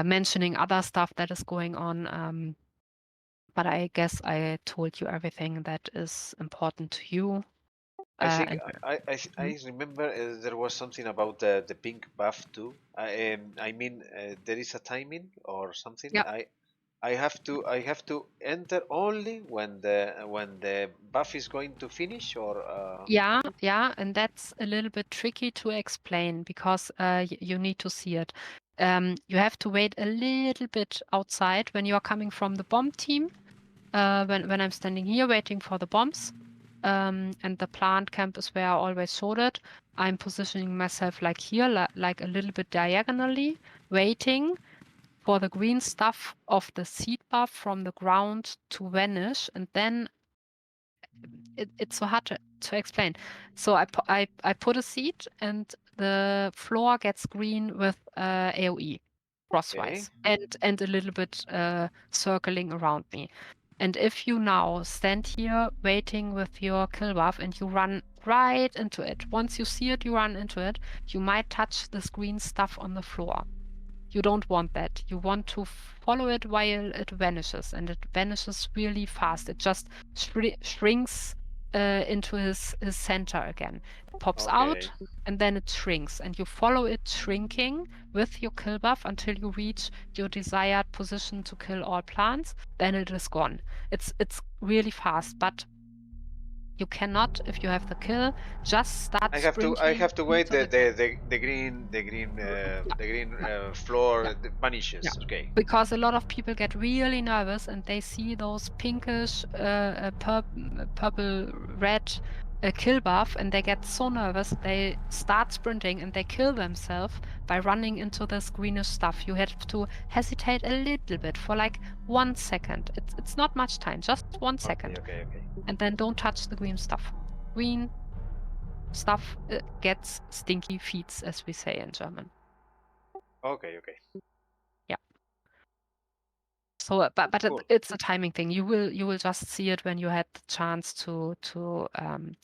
mentioning other stuff that is going on. But I guess I told you everything that is important to you. I think And I remember there was something about the pink buff too. I mean, there is a timing or something. yeah, I have to enter only when the buff is going to finish or yeah, and that's a little bit tricky to explain because you need to see it. You have to wait a little bit outside when you are coming from the bomb team. When I'm standing here waiting for the bombs, and the plant camp is where I always showed it. I'm positioning myself like here, like a little bit diagonally, waiting for the green stuff of the seed buff from the ground to vanish, and then it's so hard to explain. So I put a seed, and the floor gets green with AoE okay, crosswise, and a little bit circling around me. And if you now stand here waiting with your kill buff and you run right into it, once you see it, you run into it, you might touch this green stuff on the floor. You don't want that. You want to follow it while it vanishes, and it vanishes really fast. It just shrinks into his center again. It pops okay, out, and then it shrinks, and you follow it shrinking with your kill buff until you reach your desired position to kill all plants. Then it is gone. It's really fast, but you cannot, if you have the kill, just start I sprinting have to wait into the camp. the green Yeah, yeah. floor Yeah, vanishes. Okay, because a lot of people get really nervous and they see those pinkish, purple, red kill buff, and they get so nervous they start sprinting and they kill themselves by running into this greenish stuff. You have to hesitate a little bit for like 1 second. It's not much time, just 1 second, okay. and then don't touch the green stuff. Green stuff gets stinky feet, as we say in German. Okay. Yeah. So, but Cool. it's a timing thing. You will just see it when you had the chance to.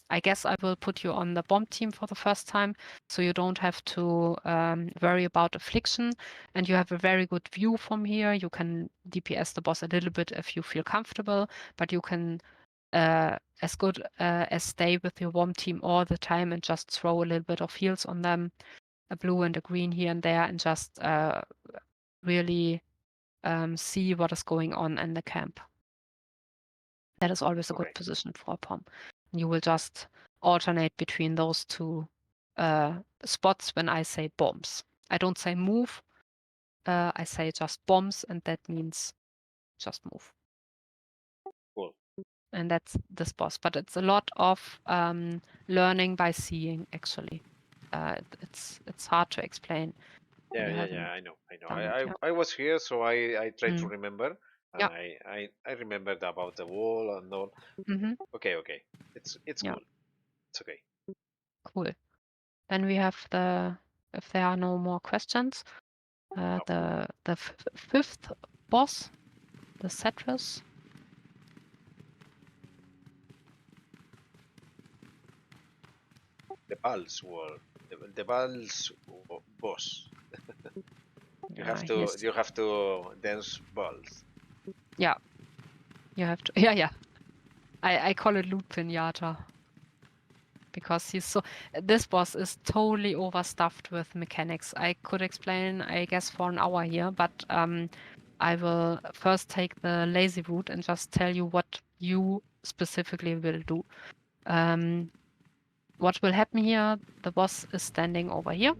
I guess I will put you on the bomb team for the first time, so you don't have to worry about affliction, and you have a very good view from here. You can DPS the boss a little bit if you feel comfortable, but you can as good as stay with your bomb team all the time and just throw a little bit of heals on them, a blue and a green here and there, and just really see what is going on in the camp. That is always a good Okay. position for a pom. You will just alternate between those two spots when I say bombs. I don't say move, I say just bombs, and that means just move. Cool. And that's this boss. But it's a lot of learning by seeing, actually. It's hard to explain when you haven't I know. done it. Yeah. I was here, so I try to Mm. remember, and Yeah. I remembered about the wall and all. Mm-hmm. Okay. It's Yeah. cool. It's okay. Cool. Then we have if there are no more questions, No. the fifth boss. the Cetriss. The Palace wall. The Palace boss. You have to dance balls. Yeah, you have to. Yeah. I call it loot pinata because he's so. This boss is totally overstuffed with mechanics. I could explain, I guess, for an hour here, but I will first take the lazy route and just tell you what you specifically will do. What will happen here? The boss is standing over here,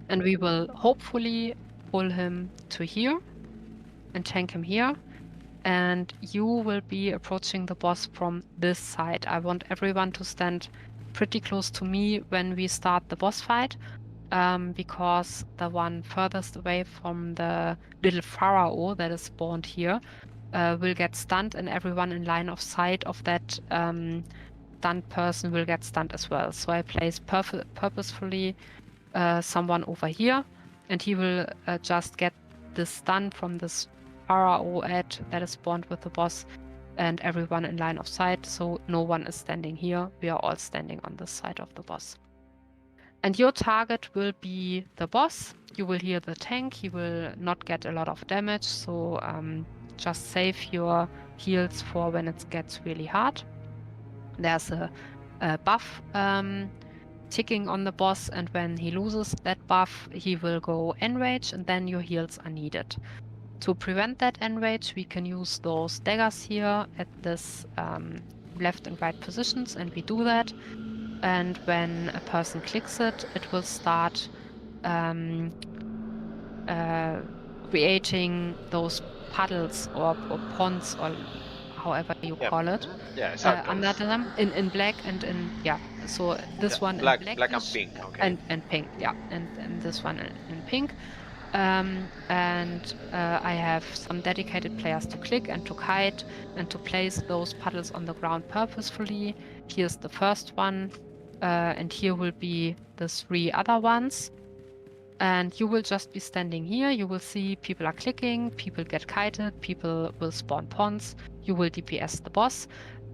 and we will hopefully pull him to here and tank him here. And you will be approaching the boss from this side. I want everyone to stand pretty close to me when we start the boss fight, because the one furthest away from the little pharaoh that is spawned here will get stunned, and everyone in line of sight of that stunned person will get stunned as well. So I place purposefully someone over here, and he will just get the stun from this pharaoh edge that is spawned with the boss, and everyone in line of sight, so no one is standing here. We are all standing on this side of the boss. And your target will be the boss. You will hear the tank. He will not get a lot of damage, so just save your heals for when it gets really hard. There's a buff ticking on the boss, and when he loses that buff, he will go enrage, and then your heals are needed. To prevent that enrage, we can use those daggers here at this left and right positions, and we do that. And when a person clicks it, it will start creating those puddles or ponds or however you call it. Yeah, circles. Under them in black and in so this one black, in black and pink, okay. And pink, and this one in pink. I have some dedicated players to click and to kite and to place those puddles on the ground purposefully. Here's the first one, and here will be the 3 other ones. And you will just be standing here. You will see people are clicking, people get kited, people will spawn ponds. You will DPS the boss.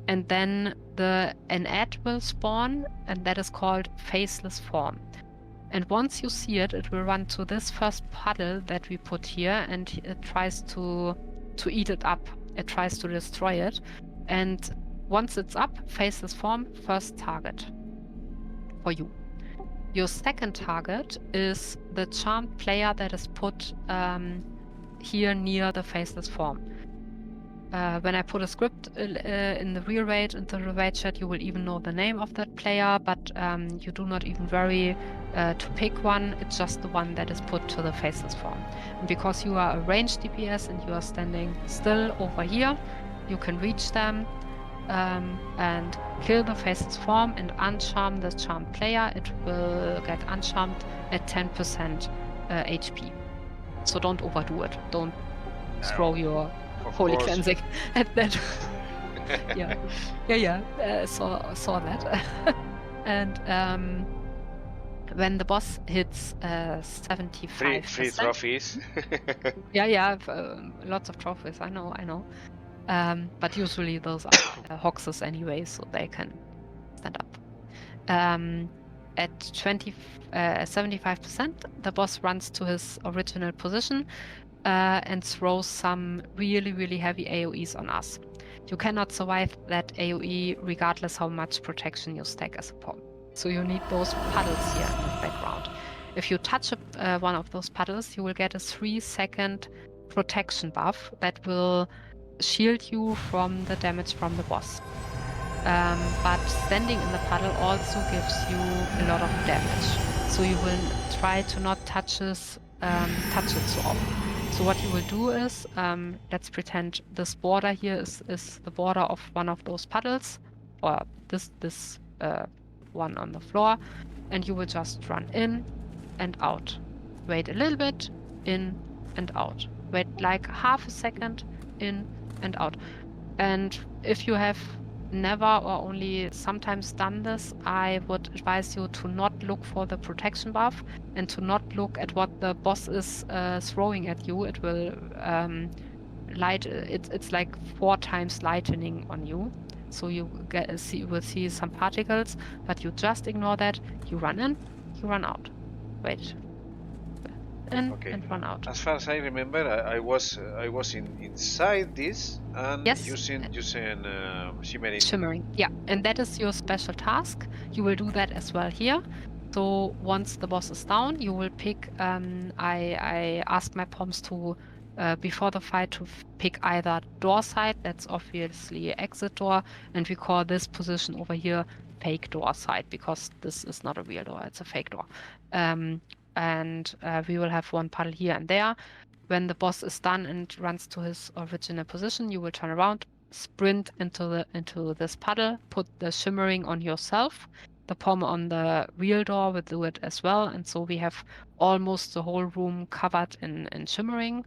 And then an ad will spawn, and that is called Faceless Form. And once you see it, it will run to this first puddle that we put here, and it tries to eat it up. It tries to destroy it. And once it's up, Faceless Form, first target for you. Your second target is the charmed player that is put here near the Faceless Form. When I put a script in the real raid, in the raid chat, you will even know the name of that player, but you do not even worry to pick one. It's just the one that is put to the Faceless Form. And because you are a ranged DPS and you are standing still over here, you can reach them and kill the Faceless Form and uncharm the charmed player. It will get uncharmed at 10% HP. So don't overdo it. Don't throw your holy cleansing at that. Saw that. And when the boss hits 75%, free trophies. Lots of trophies. I know. But usually those are hoxes anyway, so they can stand up. At 75%, the boss runs to his original position and throws some really, really heavy AoEs on us. You cannot survive that AoE regardless how much protection you stack as a pawn. So you need those puddles here in the background. If you touch one of those puddles, you will get a 3-second protection buff that will shield you from the damage from the boss. But standing in the puddle also gives you a lot of damage. So you will try to not touch it so often. So what you will do is, let's pretend this border here is the border of one of those puddles, or this one on the floor, and you will just run in and out. Wait a little bit, in and out. Wait like half a second, in and out. And if you have never or only sometimes done this, I would advise you to not look for the protection buff and to not look at what the boss is throwing at you. It will light. It's like 4 times lightning on you. So you will see some particles, but you just ignore that. You run in, you run out. Wait, in Okay. and run out. As far as I remember, I was inside this and Yes, using shimmering. shimmering. Yeah, and that is your special task. You will do that as well here. So once the boss is down, you will pick. I ask my poms to before the fight to pick either door side. That's obviously exit door, and we call this position over here fake door side because this is not a real door; it's a fake door. And we will have one puddle here and there. When the boss is done and runs to his original position, you will turn around, sprint into this puddle, put the shimmering on yourself. The pom on the real door will do it as well, and so we have almost the whole room covered in shimmering,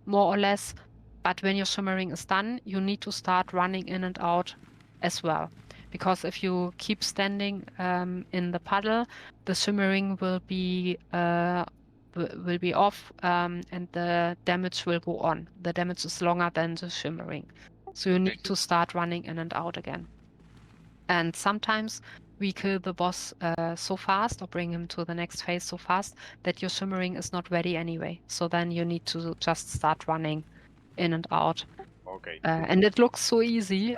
more or less. But when your shimmering is done, you need to start running in and out as well. Because if you keep standing in the puddle, the shimmering will be off, and the damage will go on. The damage is longer than the shimmering. So you need to start running in and out again. And sometimes we kill the boss so fast or bring him to the next phase so fast that your shimmering is not ready anyway. So then you need to just start running in and out. Okay. And it looks so easy,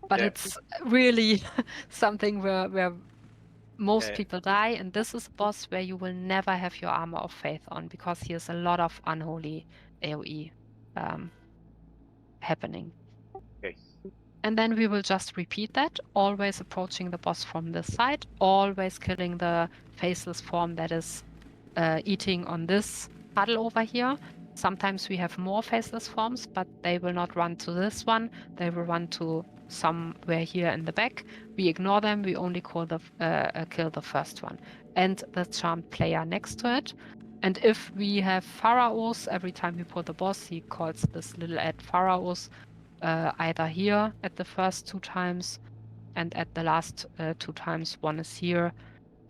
but Yeah. it's really something where most Yeah. people die. And this is a boss where you will never have your armor of faith on because he has a lot of unholy AoE happening. Okay. And then we will just repeat that, always approaching the boss from this side, always killing the faceless form that is eating on this puddle over here. Sometimes we have more faceless forms, but they will not run to this one. They will run to somewhere here in the back. We ignore them. We only kill the first one and the charmed player next to it. And if we have pharaohs, every time we pull the boss, he calls this little ad pharaohs, either here at the first 2 times and at the last 2 times. One is here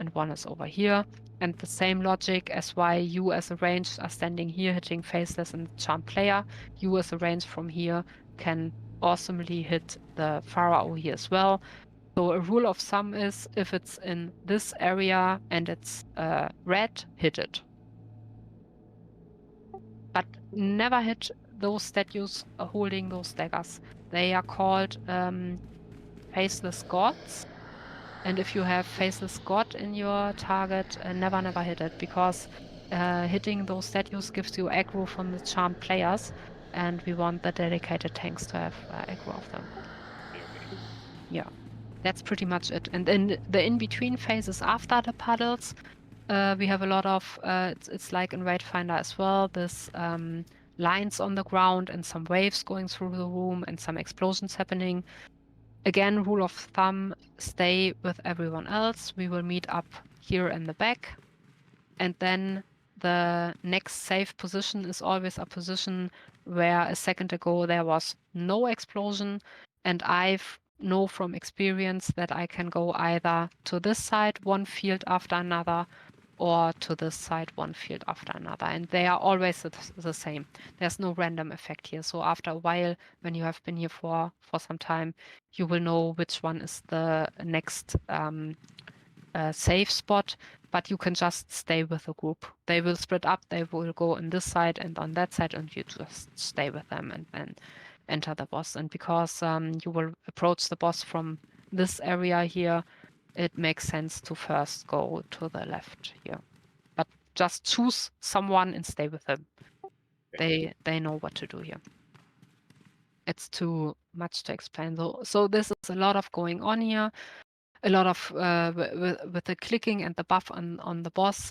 and one is over here. And the same logic as why you as a range are standing here hitting faceless and charmed player. You as a range from here can awesomely hit the pharaoh here as well. So a rule of thumb is if it's in this area and it's red, hit it. But never hit those statues holding those daggers. They are called faceless gods. And if you have faceless god in your target, never hit it because hitting those statues gives you aggro from the charmed players, and we want the dedicated tanks to have aggro of them. Okay. Yeah, that's pretty much it. And in the in-between phases after the puddles, we have a lot of, it's like in Raidfinder as well, this lines on the ground and some waves going through the room and some explosions happening. Again, rule of thumb, stay with everyone else. We will meet up here in the back. And then the next safe position is always a position where a second ago there was no explosion. And I know from experience that I can go either to this side, one field after another, or to this side, one field after another. And they are always the same. There's no random effect here. So after a while, when you have been here for some time, you will know which one is the next safe spot, but you can just stay with the group. They will split up. They will go on this side and on that side, and you just stay with them and then enter the boss. And because you will approach the boss from this area here, it makes sense to first go to the left here. But just choose someone and stay with them. They know what to do here. It's too much to explain. So this is a lot of going on here. A lot of with the clicking and the buff on the boss.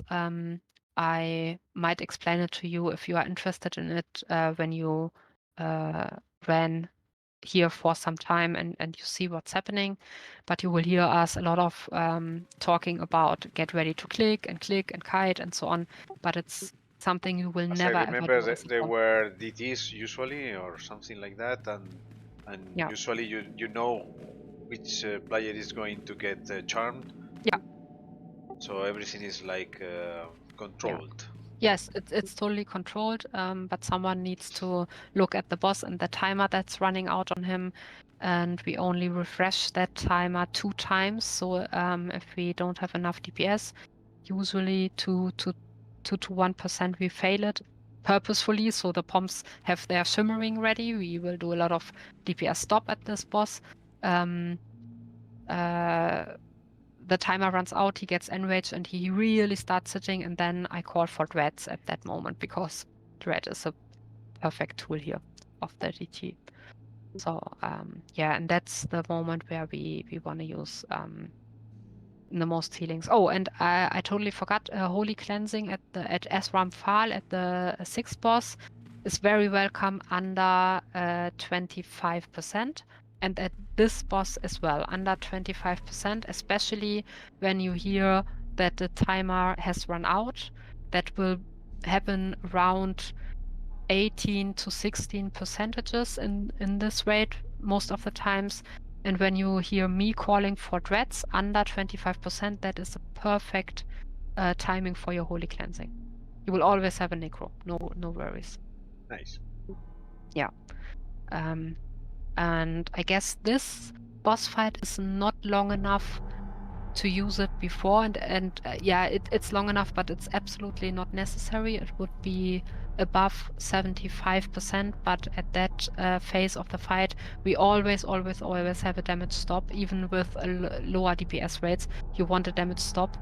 I might explain it to you if you are interested in it when you ran here for some time and you see what's happening. But you will hear us a lot of talking about get ready to click and kite and so on. But it's something you will As I never ever remember, do as a there pro. were DTs usually or something like that, and Yeah. usually you know which player is going to get charmed. Yeah. So everything is like Yeah. controlled. Yes, it's totally controlled, but someone needs to look at the boss and the timer that's running out on him, and we only refresh that timer 2 times. So if we don't have enough DPS, usually 2 to 1%, we fail it purposefully. So the pomps have their shimmering ready. We will do a lot of DPS stop at this boss. The timer runs out, he gets enraged, and he really starts sitting, and then I call for Dreads at that moment, because Dread is a perfect tool here of the DT. So yeah, and that's the moment where we want to use the most healings. Oh, and I totally forgot, Holy Cleansing at Esram Phal, at the 6th boss, is very welcome under 25%. And at this boss as well, under 25%, especially when you hear that the timer has run out. That will happen around 18 to 16 percentages in this rate most of the times. And when you hear me calling for dreads under 25%, that is a perfect timing for your holy cleansing. You will always have a necro, no worries. Nice. Yeah. And I guess this boss fight is not long enough to use it before, and yeah, it's long enough, but it's absolutely not necessary. It would be above 75%, but at that phase of the fight, we always have a damage stop. Even with lower DPS rates, you want a damage stop.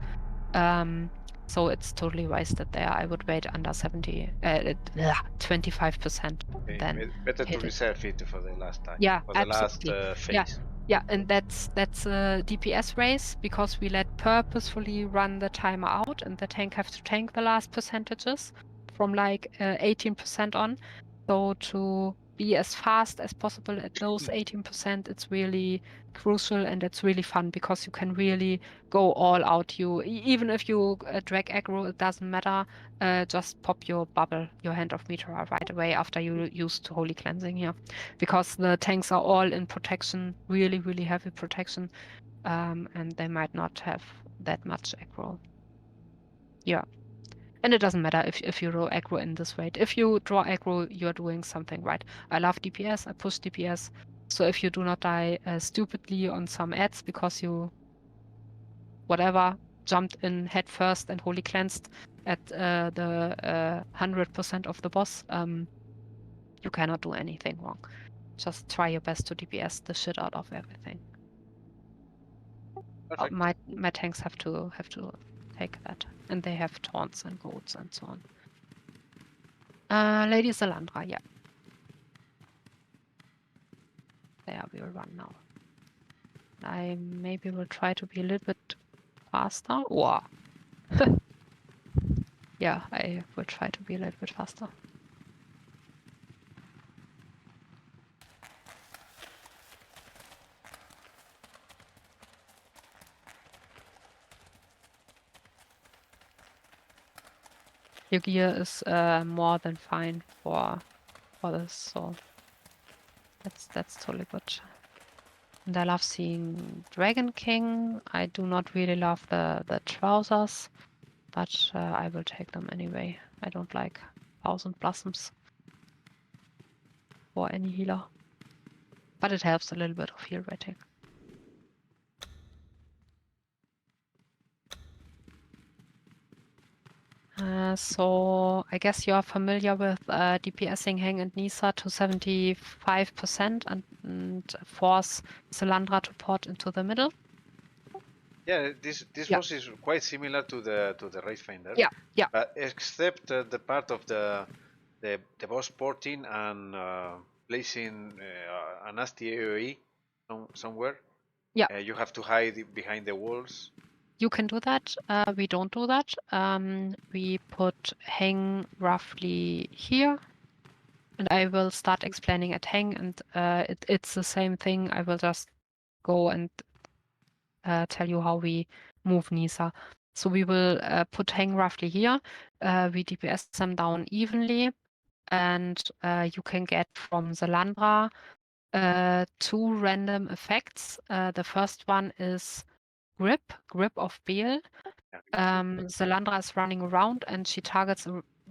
So it's totally wasted there. I would wait under 25%, Okay. then Better to hit it. reserve it for the last time. Yeah, For the absolutely. last phase. Yeah. Yeah, and that's a DPS race, because we let purposefully run the timer out, and the tank have to tank the last percentages from like 18% on. So to be as fast as possible at those 18%, it's really crucial, and it's really fun, because you can really go all out. Even if you drag aggro, it doesn't matter. Just pop your bubble, your Hand of Meteor, right away after you used Holy Cleansing here, because the tanks are all in protection, really, really heavy protection, and they might not have that much aggro. Yeah. And it doesn't matter if you draw aggro in this rate. If you draw aggro, you're doing something right. I love DPS, I push DPS. So if you do not die stupidly on some ads because you, whatever, jumped in head first and holy cleansed at the 100% of the boss, you cannot do anything wrong. Just try your best to DPS the shit out of everything. Perfect. My tanks have to take that, and they have taunts and goats and so on. Lady Zalandra, yeah. There we will run now. I maybe will try to be a little bit faster. Wow. Yeah, I will try to be a little bit faster. Your gear is more than fine for this, so that's totally good. And I love seeing Dragon King. I do not really love the trousers, but I will take them anyway. I don't like 1000 blossoms for any healer, but it helps a little bit of heal rating. So I guess you're familiar with DPSing Hang and Nisa to 75% and force Salandra to port into the middle. Yeah, this Yeah. boss is quite similar to the Race Finder. Yeah, yeah. But except the part of the boss porting and placing a nasty AoE somewhere. Yeah. You have to hide behind the walls. You can do that. We don't do that. We put Hang roughly here, and I will start explaining at Hang, and it's the same thing. I will just go and tell you how we move Nisa. So we will put Hang roughly here. We DPS them down evenly, and you can get from Zalandra 2 random effects. The first one is Grip of Beel. Zalandra is running around, and she targets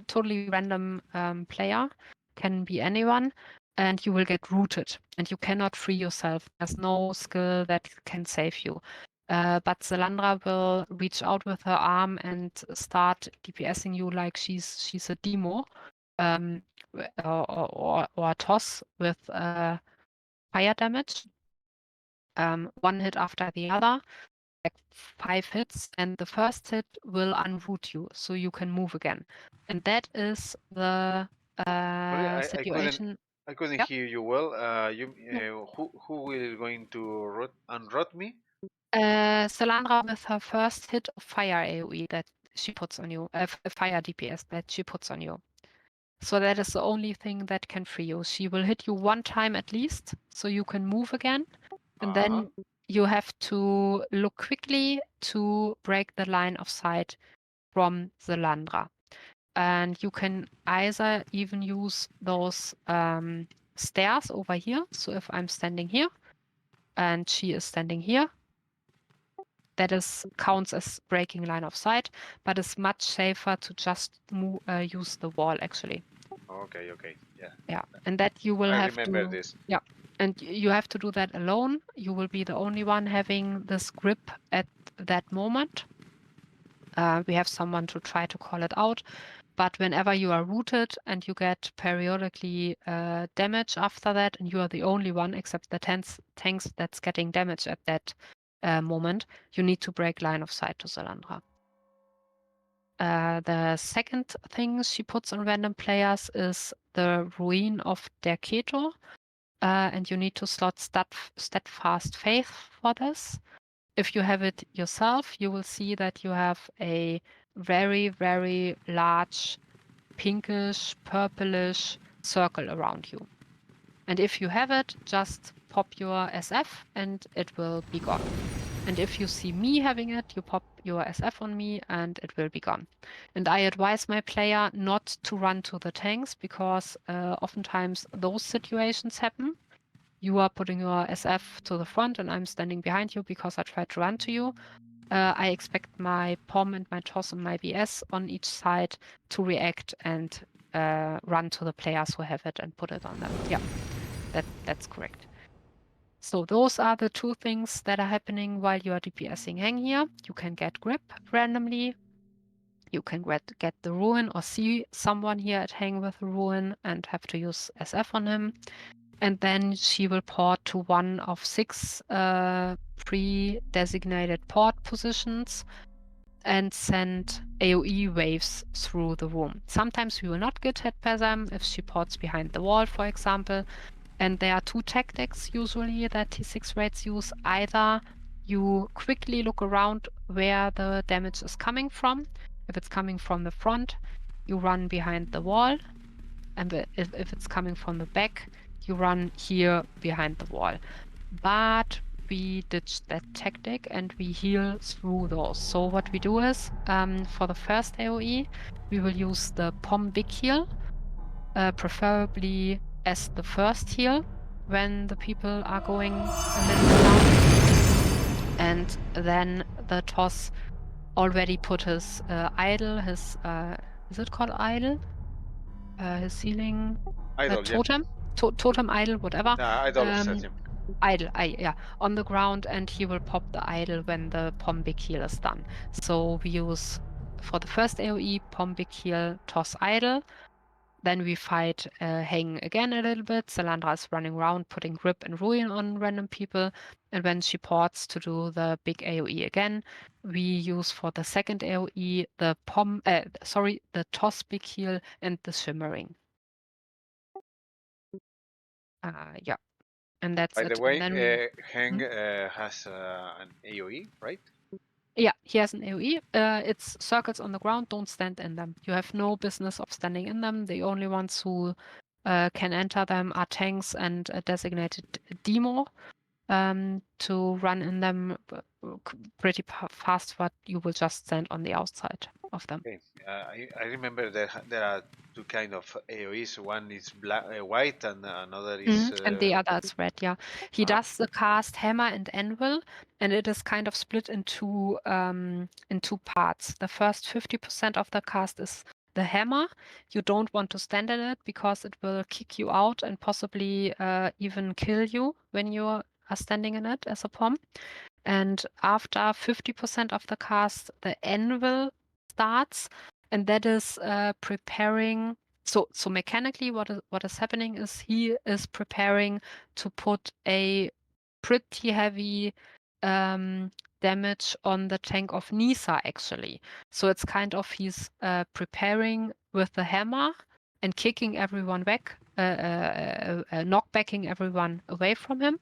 totally random player, can be anyone, and you will get rooted and you cannot free yourself. There's no skill that can save you. But Zelandra will reach out with her arm and start DPSing you like she's a demo, or a toss with fire damage. One hit after the other, like 5 hits, and the first hit will unroot you, so you can move again. And that is the Sorry, situation. I couldn't Yeah. hear you well. Who will going to unrot me? Zelandra with her first hit of fire AoE that she puts on you, fire DPS that she puts on you. So that is the only thing that can free you. She will hit you one time at least, so you can move again. And then you have to look quickly to break the line of sight from Zelandra. And you can either even use those stairs over here. So if I'm standing here and she is standing here, that counts as breaking line of sight, but it's much safer to just use the wall actually. Okay, yeah. Yeah, and that you will I have remember to. this. Yeah, and you have to do that alone. You will be the only one having this grip at that moment. We have someone to try to call it out, but whenever you are rooted and you get periodically damage after that, and you are the only one except the tanks that's getting damage at that moment, you need to break line of sight to Zelandra. The second thing she puts on random players is the Ruin of Derketo, and you need to slot Steadfast Faith for this. If you have it yourself, you will see that you have a very, very large pinkish, purplish circle around you. And if you have it, just pop your SF and it will be gone. And if you see me having it, you pop your SF on me and it will be gone. And I advise my player not to run to the tanks because oftentimes those situations happen. You are putting your SF to the front and I'm standing behind you because I tried to run to you. I expect my POM and my TOS and my BS on each side to react and run to the players who have it and put it on them. Yeah, that's correct. So those are the two things that are happening while you are DPSing Hang here. You can get grip randomly. You can get the ruin or see someone here at Hang with a ruin and have to use SF on him. And then she will port to one of 6 pre-designated port positions and send AoE waves through the room. Sometimes we will not get hit by them if she ports behind the wall, for example. And there are 2 tactics usually that T6 raids use. Either you quickly look around where the damage is coming from. If it's coming from the front, you run behind the wall. And if it's coming from the back, you run here behind the wall. But we ditch that tactic and we heal through those. So what we do is, for the first AoE, we will use the POM big heal, preferably as the first heal when the people are going a little down. And then the TOS already put his idol, his is it called idol? His healing Idol, yeah. totem, totem idol, whatever. Idol setting. Idle, yeah, on the ground, and he will pop the idol when the POM big heal is done. So we use, for the first AoE, POM big heal, toss idle. Then we fight Hang again a little bit. Zelandra is running around putting grip and ruin on random people. And when she ports to do the big AoE again, we use for the second AoE the the toss big heal and the shimmering. Yeah. And that's By it. the way, And then Heng has an AoE, right? yeah, he has an AoE. It's circles on the ground, don't stand in them. You have no business of standing in them. The only ones who can enter them are tanks and a designated demo to run in them pretty fast, but you will just stand on the outside of them. Okay. I remember that there are 2 kind of AoEs. One is black, white, and another is. And the other is red, yeah. He does the cast Hammer and Anvil, and it is kind of split into parts. The first 50% of the cast is The hammer, you don't want to stand in it because it will kick you out and possibly even kill you when you are standing in it as a pom. And after 50% of the cast, the anvil starts, and that is preparing. So mechanically, what is happening is he is preparing to put a pretty heavy damage on the tank of Nisa, actually. So it's kind of he's preparing with the hammer and kicking everyone back, knockbacking everyone away from him.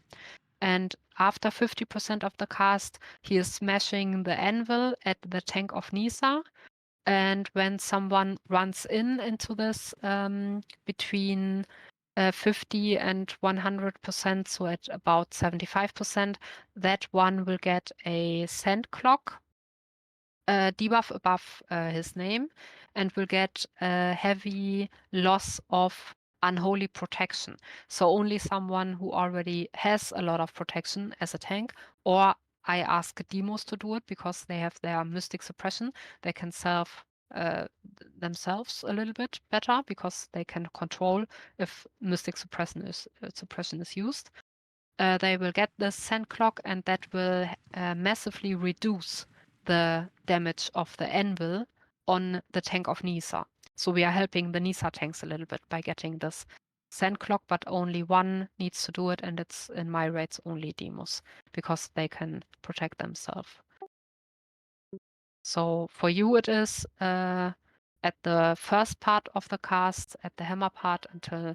And after 50% of the cast, he is smashing the anvil at the tank of Nisa. And when someone runs into this between 50 and 100%, so at about 75%, that one will get a sand clock debuff above his name and will get a heavy loss of unholy protection. So only someone who already has a lot of protection as a tank, or I ask demos to do it because they have their mystic suppression. They can self themselves a little bit better because they can control if mystic suppression is used. They will get the sand clock, and that will massively reduce the damage of the anvil on the tank of Nisa. So we are helping the Nisa tanks a little bit by getting this sand clock, but only one needs to do it, and it's in my rates only demos because they can protect themselves. So for you it is at the first part of the cast, at the hammer part until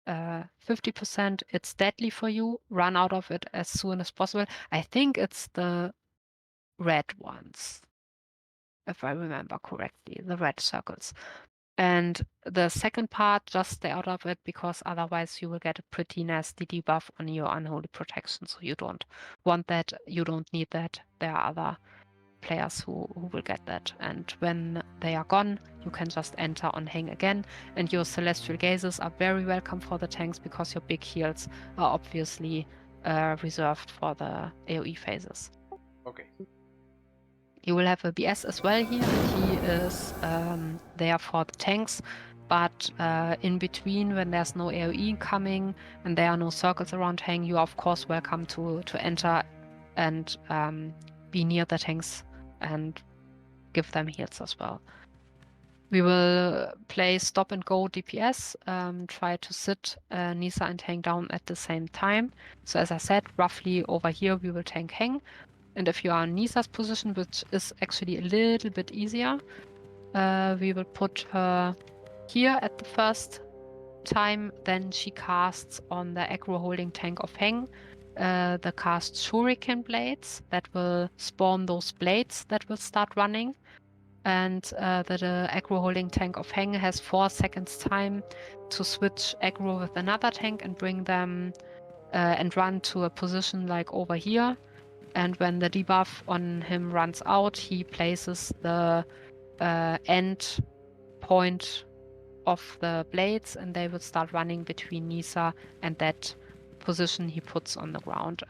50%, it's deadly for you. Run out of it as soon as possible. I think it's the red ones, if I remember correctly, the red circles. And the second part, just stay out of it because otherwise you will get a pretty nasty debuff on your unholy protection. So you don't want that. You don't need that. There are other players who will get that. And when they are gone, you can just enter on hang again. And your celestial gazes are very welcome for the tanks because your big heals are obviously reserved for the AoE phases. Okay. You will have a BS as well here, and he is there for the tanks. But in between, when there's no AoE coming and there are no circles around hang, you are of course welcome to enter and be near the tanks and give them heals as well. We will play stop and go DPS, try to sit Nisa and hang down at the same time. So as I said, roughly over here we will tank hang. And if you are in Nisa's position, which is actually a little bit easier, we will put her here at the first time. Then she casts on the aggro holding tank of hang the cast shuriken blades that will spawn those blades that will start running. And the aggro holding tank of hang has 4 seconds time to switch aggro with another tank and bring them and run to a position like over here. And when the debuff on him runs out, he places the end point of the blades and they will start running between Nisa and that position he puts on the ground.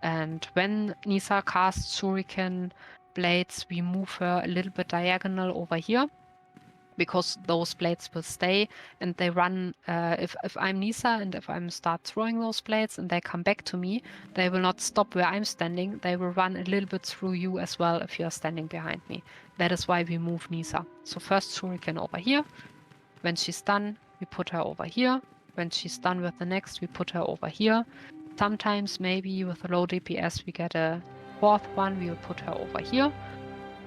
And when Nisa casts Shuriken blades, we move her a little bit diagonal over here because those blades will stay and they run. If I'm Nisa and if I'm start throwing those blades and they come back to me, they will not stop where I'm standing. They will run a little bit through you as well if you're standing behind me. That is why we move Nisa. So first Shuriken over here. When she's done, we put her over here. When she's done with the next, we put her over here. Sometimes maybe with a low DPS we get a fourth one, we will put her over here.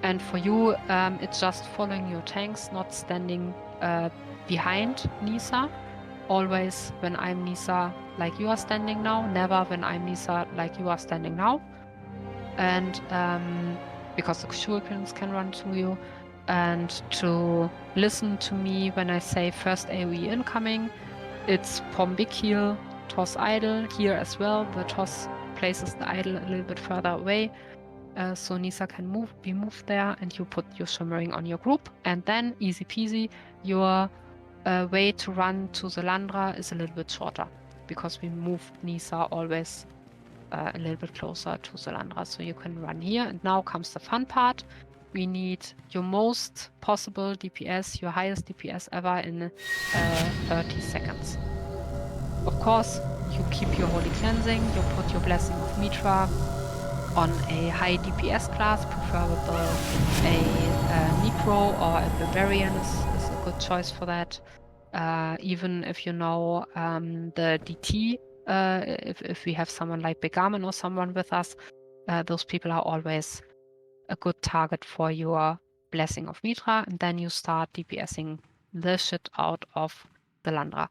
And for you, it's just following your tanks, not standing behind Nisa. Always when I'm Nisa like you are standing now, never when I'm Nisa like you are standing now. And because the shurikens can run to you. And to listen to me when I say first AoE incoming, it's pom big heal, toss idle here as well. The toss places the idle a little bit further away. So Nisa can be moved there, and you put your shimmering on your group, and then easy peasy, your way to run to the Landra is a little bit shorter because we moved Nisa always a little bit closer to the Landra, so you can run here. And now comes the fun part. we need your most possible DPS, your highest DPS ever in 30 seconds. Of course, you keep your Holy Cleansing, you put your Blessing of Mitra on a high DPS class, preferable a Necro or a Barbarian is a good choice for that. Even if you know the DT, if we have someone like Begamen or someone with us, those people are always a good target for your Blessing of Mitra, and then you start DPSing the shit out of the Landra.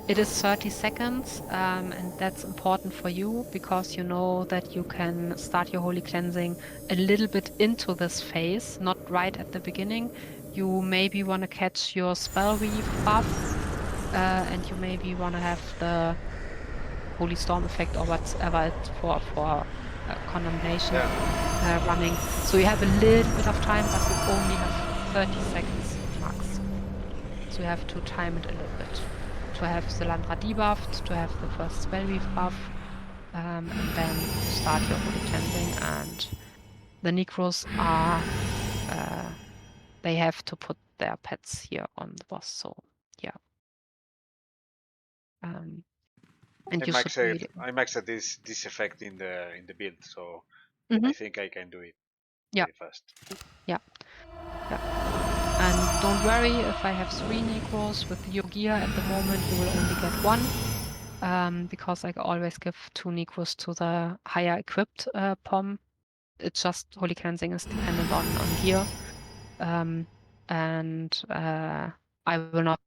It is 30 seconds, and that's important for you because you know that you can start your Holy Cleansing a little bit into this phase, not right at the beginning. You maybe want to catch your Spell Weave buff, and you maybe want to have the Holy Storm effect or whatever it's for Condemnation running. So you have a little bit of time, but you only have 30 seconds max. So you have to time it a little bit. To have the Landra debuffed, to have the first Spell Weave buff, and then you start your Holy Cleansing, and the Necros are, they have to put their pets here on the boss, so yeah. And I you should really... maxed this effect in the build, so I think I can do it very fast. Yeah. And don't worry, if I have 3 Necros with your gear at the moment, you will only get 1. Because I always give 2 Necros to the higher equipped POM. It's just Holy Cleansing is dependent on gear. And I will not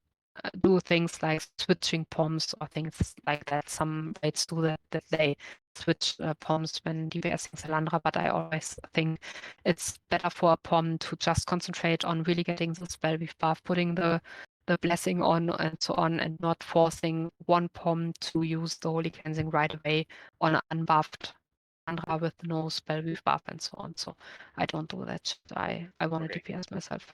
do things like switching POMs or things like that. Some raids do that they switch POMs when DPSing Salandra, but I always think it's better for a POM to just concentrate on really getting the spell weave buff, putting the blessing on and so on, and not forcing one POM to use the Holy Cleansing right away on unbuffed Salandra with no spell weave buff and so on. So I don't do that shit. I want to DPS myself.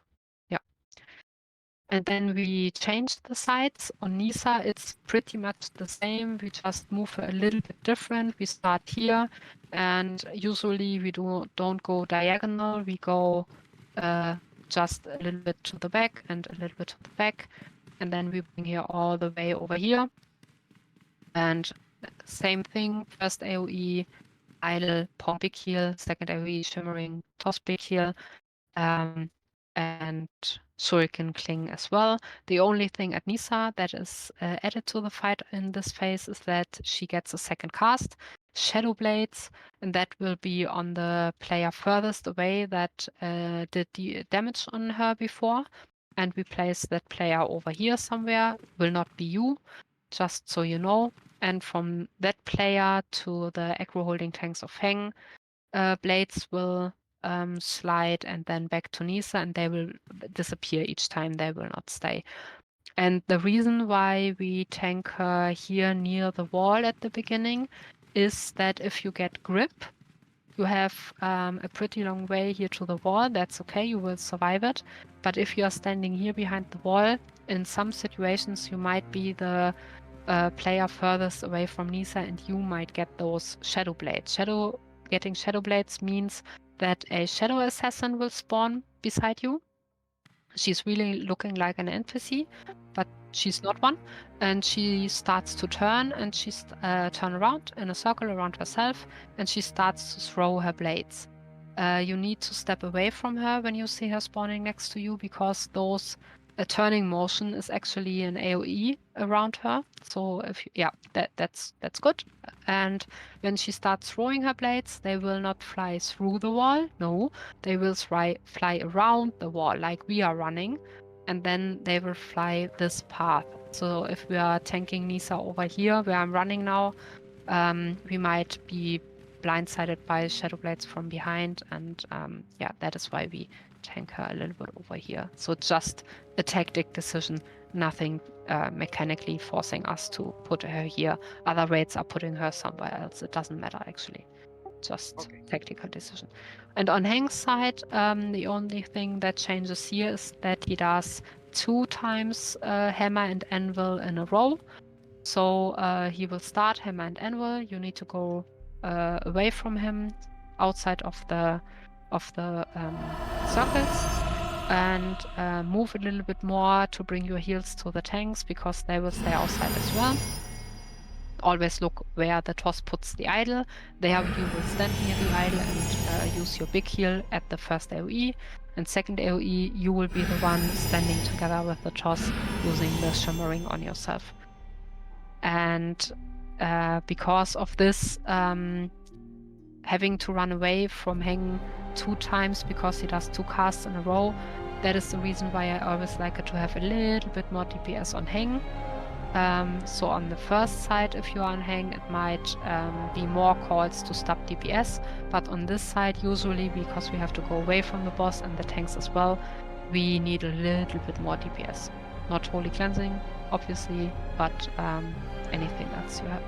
And then we changed the sides. On Nisa, it's pretty much the same. We just move her a little bit different. We start here, and usually we don't go diagonal. We go just a little bit to the back and a little bit to the back. And then we bring her all the way over here. And same thing, first AoE, idle, pom big heal, second AoE, shimmering, toss big heal. And Shuriken Cling as well. The only thing at Nisa that is added to the fight in this phase is that she gets a second cast, Shadow Blades, and that will be on the player furthest away that did the damage on her before. And we place that player over here somewhere. Will not be you, just so you know. And from that player to the aggro holding tanks of Heng, blades will slide and then back to Nisa, and they will disappear each time. They will not stay. And the reason why we tank her here near the wall at the beginning is that if you get grip, you have a pretty long way here to the wall. That's okay, you will survive it. But if you are standing here behind the wall, in some situations you might be the player furthest away from Nisa, and you might get those Shadow Blades. Getting Shadow Blades means that a Shadow Assassin will spawn beside you. She's really looking like an NPC, but she's not one. And she starts to turn, and she's turn around in a circle around herself, and she starts to throw her blades. You need to step away from her when you see her spawning next to you, because those turning motion is actually an AoE around her. So that's good. And when she starts throwing her blades, they will not fly through the wall. No, they will fly around the wall like we are running, and then they will fly this path. So if we are tanking Nisa over here, where I'm running now, we might be blindsided by Shadow Blades from behind, and that is why we tank her a little bit over here. So just a tactic decision, nothing mechanically forcing us to put her here. Other raids are putting her somewhere else. It doesn't matter actually, just tactical decision. And on Heng's side, the only thing that changes here is that he does 2 times hammer and anvil in a row. So he will start hammer and anvil. You need to go away from him, outside of the of the circles, and move a little bit more to bring your heels to the tanks because they will stay outside as well. Always look where the toss puts the idol. There you will stand near the idol and use your big heel at the first AoE. And second AoE, you will be the one standing together with the toss using the shimmering on yourself. And because of this, having to run away from Heng 2 times because he does 2 casts in a row, that is the reason why I always like it to have a little bit more DPS on Heng. So on the first side, if you are on Heng, it might be more calls to stop DPS, but on this side, usually because we have to go away from the boss and the tanks as well, we need a little bit more DPS. Not Holy Cleansing, obviously, but anything else you have.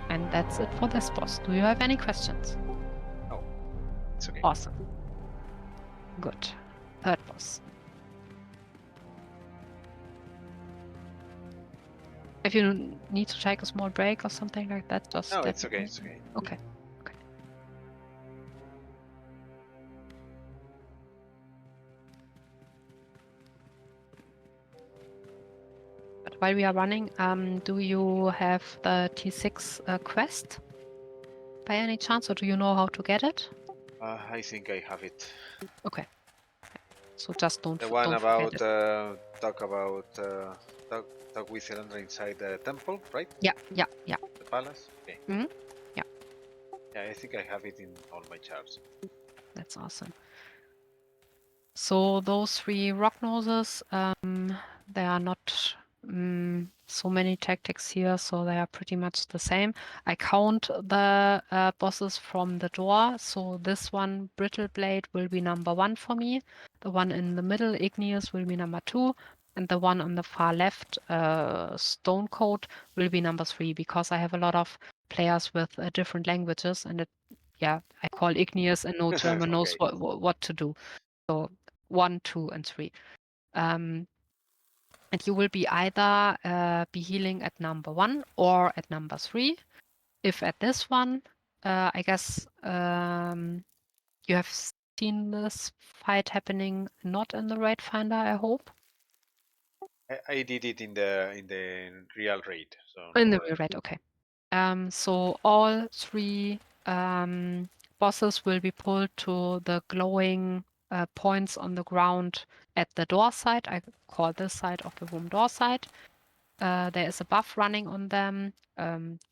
And that's it for this boss. Do you have any questions? Oh, it's okay. Awesome. Good. Third boss. If you need to take a small break or something like that, just No, let it's me okay. know. It's okay. Okay. But while we are running, do you have the T6 quest by any chance, or do you know how to get it? I think I have it. Okay. So just don't The one don't about forget it. talk with Elendra inside the temple, right? Yeah. The palace. Okay. Mhm. Yeah. Yeah, I think I have it in all my charts. That's awesome. So those 3 rock noses, there are not so many tactics here, so they are pretty much the same. I count the bosses from the door. So this one, Brittle Blade, will be number 1 for me. The one in the middle, Igneous, will be number 2. And the one on the far left, Stone Coat, will be number 3 because I have a lot of players with different languages, and I call Igneous and no German knows Okay. what to do. So 1, 2, and 3. And you will be either be healing at number 1 or at number 3. If at this one, I guess you have seen this fight happening not in the raid finder, I hope. I did it in the real raid. So In the real raid, okay. So all 3 bosses will be pulled to the glowing points on the ground at the door side. I call this side of the room door side. There is a buff running on them,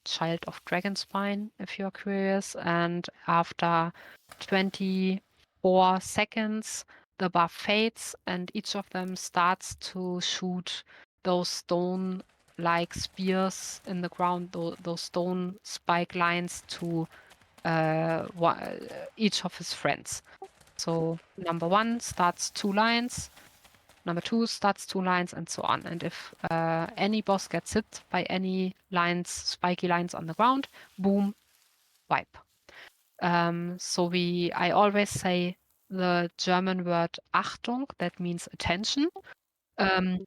Child of Dragonspine, if you're curious. And after 24 seconds, the buff fades, and each of them starts to shoot those stone-like spears in the ground, those stone spike lines to each of his friends. So number 1 starts 2 lines. Number 2 starts 2 lines, and so on. And if any boss gets hit by any lines, spiky lines on the ground, boom, wipe. I always say the German word Achtung, that means attention.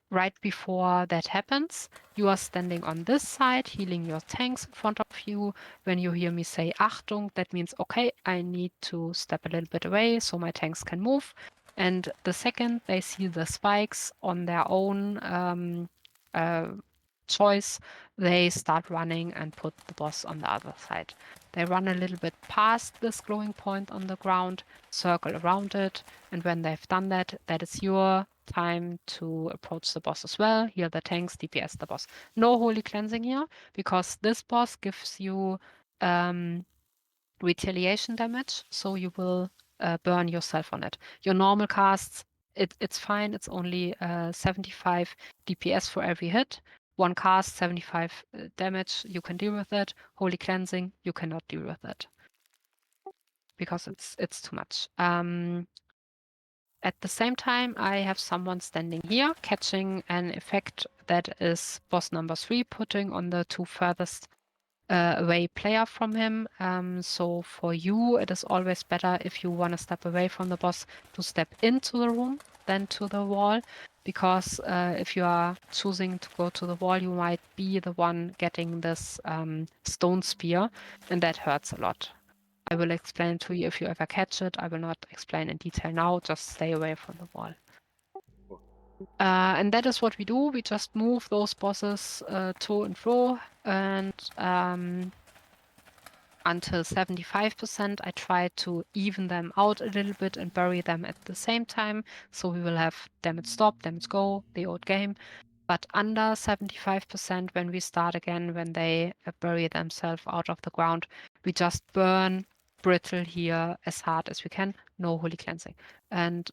Right before that happens, you are standing on this side, healing your tanks in front of you. When you hear me say Achtung, that means, okay, I need to step a little bit away so my tanks can move. And the second they see the spikes on their own choice, they start running and put the boss on the other side. They run a little bit past this glowing point on the ground, circle around it, and when they've done that, that is your time to approach the boss as well, heal the tanks, DPS the boss. No holy cleansing here, because this boss gives you retaliation damage, so you will burn yourself on it. Your normal casts, it's fine, it's only 75 DPS for every hit. 1 cast, 75 damage, you can deal with it. Holy cleansing, you cannot deal with it. Because it's too much. At the same time, I have someone standing here catching an effect that is boss number 3, putting on the 2 furthest away player from him. So for you, it is always better if you want to step away from the boss to step into the room than to the wall. Because if you are choosing to go to the wall, you might be the one getting this stone spear, and that hurts a lot. I will explain to you if you ever catch it. I will not explain in detail now. Just stay away from the wall. And that is what we do. We just move those bosses to and fro, and until 75%, I try to even them out a little bit and bury them at the same time. So we will have damage stop, damage go, the old game. But under 75%, when we start again, when they bury themselves out of the ground, we just burn brittle here as hard as we can. No holy cleansing. And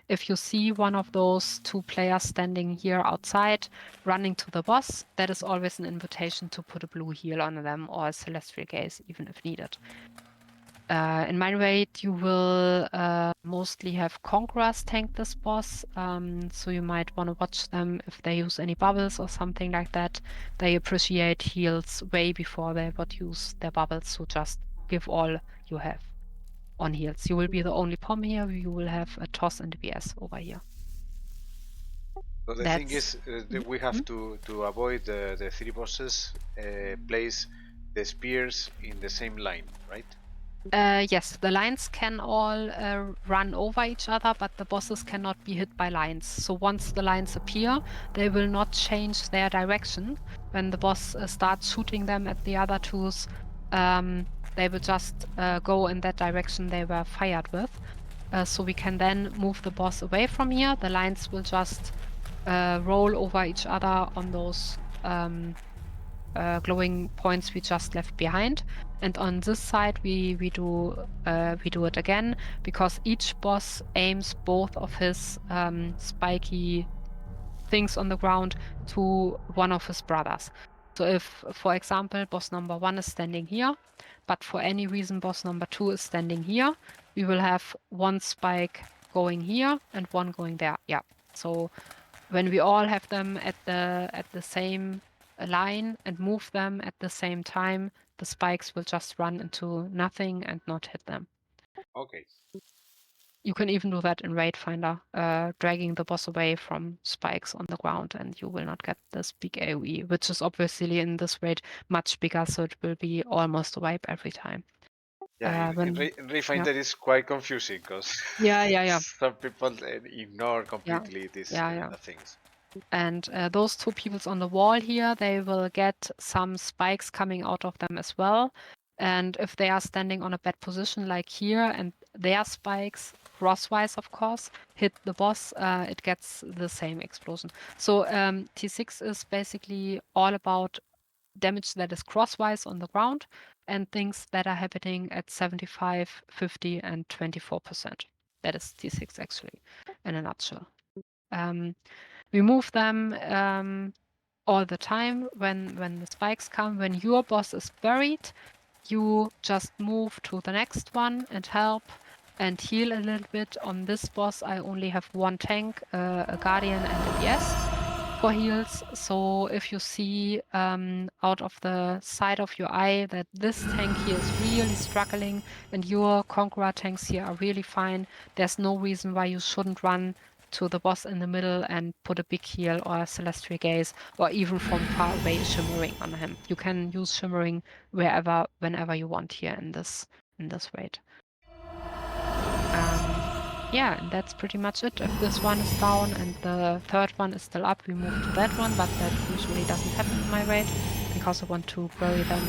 if you see one of those two players standing here outside, running to the boss, that is always an invitation to put a blue heal on them or a celestial gaze, even if needed. In my raid, you will mostly have conquerors tank this boss, so you might want to watch them if they use any bubbles or something like that. They appreciate heals way before they would use their bubbles, so just give all you have on heals. You will be the only pom here. You will have a toss and a BS over here. So the thing is that we have to avoid the three bosses place the spears in the same line, right? Yes, the lines can all run over each other, but the bosses cannot be hit by lines. So once the lines appear, they will not change their direction. When the boss starts shooting them at the other twos, they will just go in that direction they were fired with. So we can then move the boss away from here. The lines will just roll over each other on those glowing points we just left behind. And on this side, we do it again, because each boss aims both of his spiky things on the ground to one of his brothers. So if, for example, boss number 1 is standing here, but for any reason boss number 2 is standing here, we will have one spike going here and one going there. Yeah. So when we all have them at the same line and move them at the same time, the spikes will just run into nothing and not hit them. Okay. You can even do that in Raid Finder, dragging the boss away from spikes on the ground, and you will not get this big AoE, which is obviously in this raid much bigger, so it will be almost a wipe every time. Yeah, in Raid Finder is quite confusing because yeah. some people ignore completely these things. And those two peoples on the wall here, they will get some spikes coming out of them as well. And if they are standing on a bad position like here, and their spikes, crosswise of course, hit the boss, it gets the same explosion. So T6 is basically all about damage that is crosswise on the ground and things that are happening at 75, 50, and 24%. That is T6 actually, in a nutshell. We move them all the time when the spikes come. When your boss is buried, you just move to the next one and help and heal a little bit. On this boss, I only have one tank, a Guardian and a BS for heals. So if you see out of the side of your eye that this tank here is really struggling and your Conqueror tanks here are really fine, there's no reason why you shouldn't run to the boss in the middle and put a big heal or a celestial gaze, or even from far away shimmering on him. You can use shimmering whenever you want here in this raid. Yeah, and that's pretty much it. If this one is down and the third one is still up, we move to that one, but that usually doesn't happen in my raid because I want to bury them,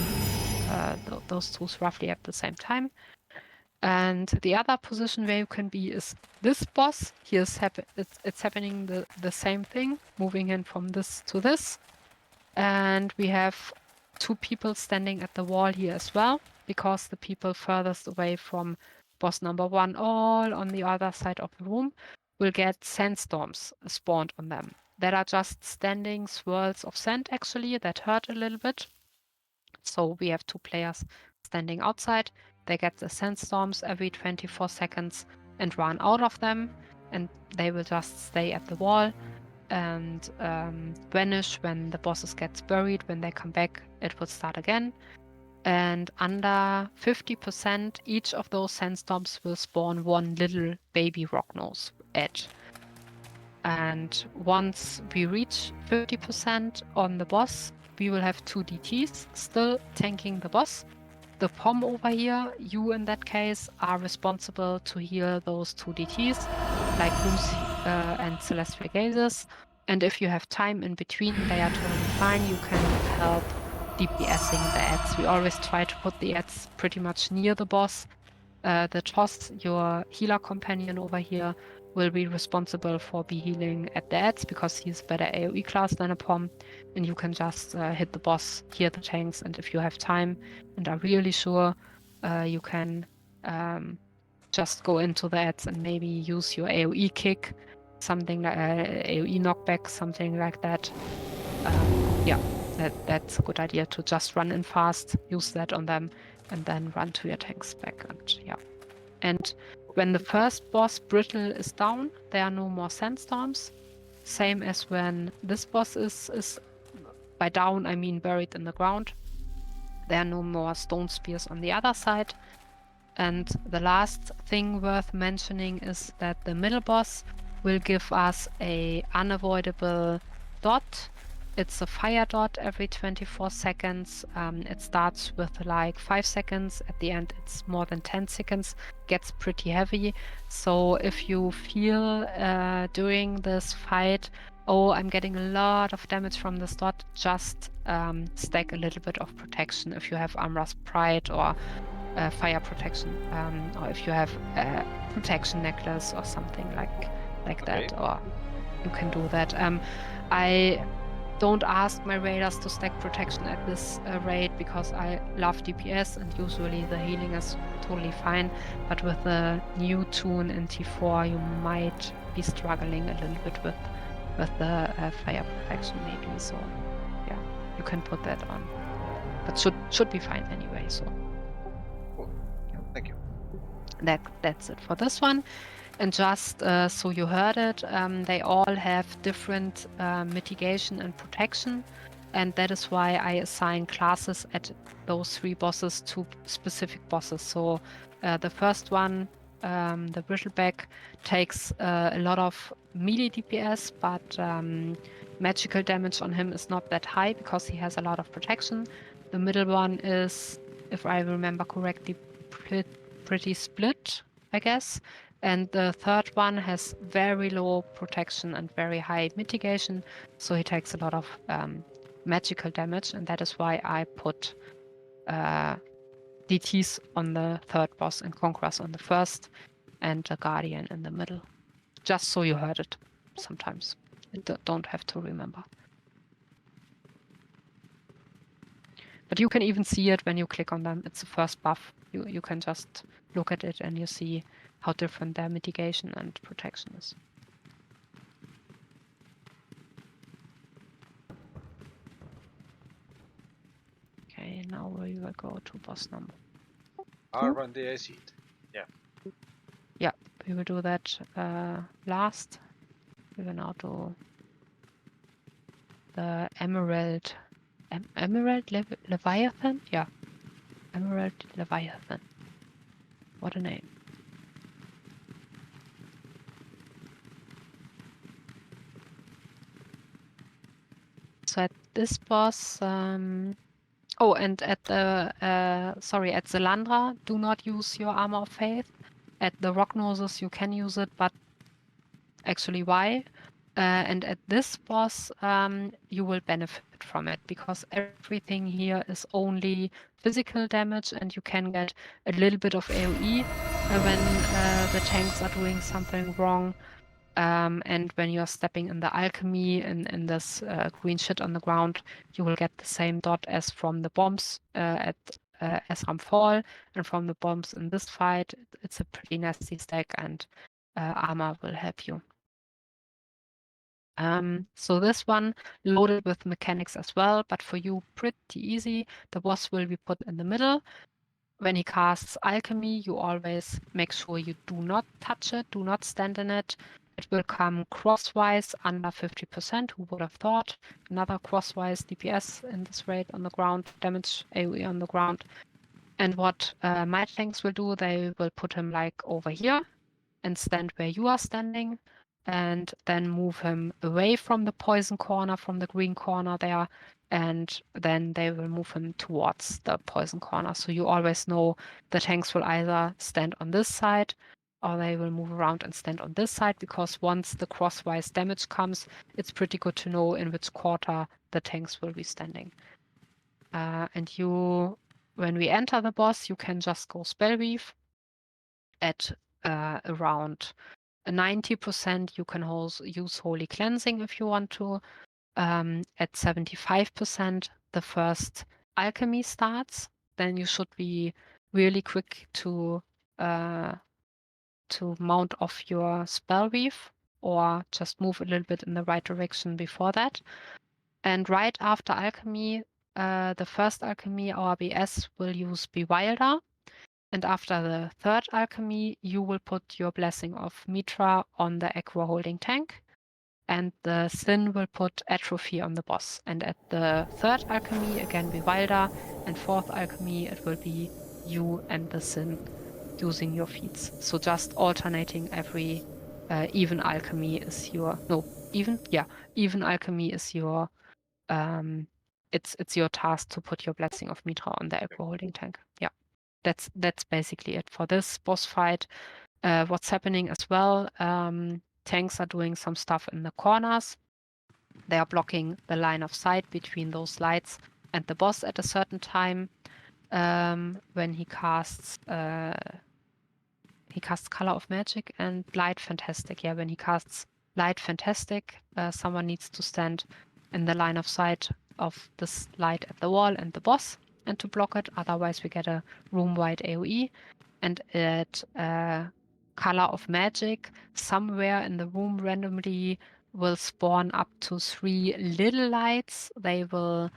those two roughly at the same time. And the other position where you can be is this boss. Here's it's happening the same thing, moving in from this to this. And we have two people standing at the wall here as well, because the people furthest away from boss number 1, all on the other side of the room, will get sandstorms spawned on them. That are just standing swirls of sand actually that hurt a little bit. So we have two players standing outside. They get the sandstorms every 24 seconds and run out of them, and they will just stay at the wall and vanish when the bosses gets buried. When they come back, it will start again. And under 50%, each of those sandstorms will spawn one little baby rock nose edge. And once we reach 50% on the boss, we will have two DTs still tanking the boss. the POM over here, you in that case are responsible to heal those 2 DTs, like Lucy and Celestial Gazes. And if you have time in between, they are totally fine. You can help DPSing the ads. We always try to put the ads pretty much near the boss. The Toss, your healer companion over here, will be responsible for be healing at the ads because he's better AoE class than a POM, and you can just hit the boss, heal the tanks, and if you have time and are really sure, you can just go into the ads and maybe use your AoE kick, something like AoE knockback, something like that. Yeah, that's a good idea to just run in fast, use that on them, and then run to your tanks back. And yeah. And when the first boss Brittle is down, there are no more sandstorms. Same as when this boss is by down, I mean buried in the ground. There are no more stone spears on the other side. And the last thing worth mentioning is that the middle boss will give us a unavoidable dot. It's a fire dot every 24 seconds. It starts with like 5 seconds. At the end, it's more than 10 seconds. Gets pretty heavy. So if you feel during this fight, oh, I'm getting a lot of damage from this dot, just stack a little bit of protection if you have Amra's Pride or fire protection, or if you have a protection necklace or something like that, or you can do that. I don't ask my raiders to stack protection at this raid because I love DPS and usually the healing is totally fine, but with the new tune in T4 you might be struggling a little bit with the fire protection maybe, so yeah, you can put that on, but should be fine anyway. So thank you. That's it for this one. And just so you heard it, they all have different mitigation and protection. And that is why I assign classes at those 3 bosses to specific bosses. So the first one, the Brittleback, takes a lot of melee DPS, but magical damage on him is not that high because he has a lot of protection. The middle one is, if I remember correctly, pretty split, I guess. And the third one has very low protection and very high mitigation, so he takes a lot of magical damage, and that is why I put DTs on the third boss and Conquerors on the first, and the Guardian in the middle. Just so you heard it sometimes. You don't have to remember. But you can even see it when you click on them. It's the first buff. You can just look at it and you see how different their mitigation and protection is. Okay, now we will go to boss number 2. Run the acid. Yeah. Yeah, we will do that last. We will now do the Emerald Leviathan? Yeah, Emerald Leviathan. What a name. So at this boss, oh, and at the at Zelandra, do not use your Armor of Faith. At the Rock Noses, you can use it, but actually, why? And at this boss, you will benefit from it because everything here is only physical damage, and you can get a little bit of AoE when the tanks are doing something wrong. And when you're stepping in the alchemy and this green shit on the ground, you will get the same dot as from the bombs at Esram Fall, and from the bombs in this fight. It's a pretty nasty stack, and armor will help you. So this one loaded with mechanics as well, but for you pretty easy. The boss will be put in the middle. When he casts alchemy, you always make sure you do not touch it, do not stand in it. It will come crosswise under 50%, who would have thought? Another crosswise DPS in this raid on the ground, damage AoE on the ground. And what my tanks will do, they will put him like over here and stand where you are standing, and then move him away from the poison corner, from the green corner there, and then they will move him towards the poison corner. So you always know the tanks will either stand on this side or they will move around and stand on this side, because once the crosswise damage comes, it's pretty good to know in which quarter the tanks will be standing. And when we enter the boss, you can just go Spellweave. At around 90%, you can use Holy Cleansing if you want to. At 75%, the first alchemy starts. Then you should be really quick to mount off your Spellweave, or just move a little bit in the right direction before that. And right after alchemy, the first alchemy, our BS will use Bewilder. And after the third alchemy, you will put your Blessing of Mitra on the Aqua holding tank, and the Sin will put Atrophy on the boss. And at the third alchemy, again Bewilder, and fourth alchemy, it will be you and the Sin using your feats. So just alternating every even alchemy is your even alchemy is your it's your task to put your Blessing of Mitra on the Aqua holding tank. Yeah. That's basically it for this boss fight. What's happening as well, tanks are doing some stuff in the corners. They are blocking the line of sight between those lights and the boss at a certain time. When he casts Color of Magic and Light Fantastic. Yeah, when he casts Light Fantastic, someone needs to stand in the line of sight of this light at the wall and the boss, and to block it. Otherwise, we get a room-wide AoE. And at Color of Magic, somewhere in the room randomly will spawn up to 3 little lights. They will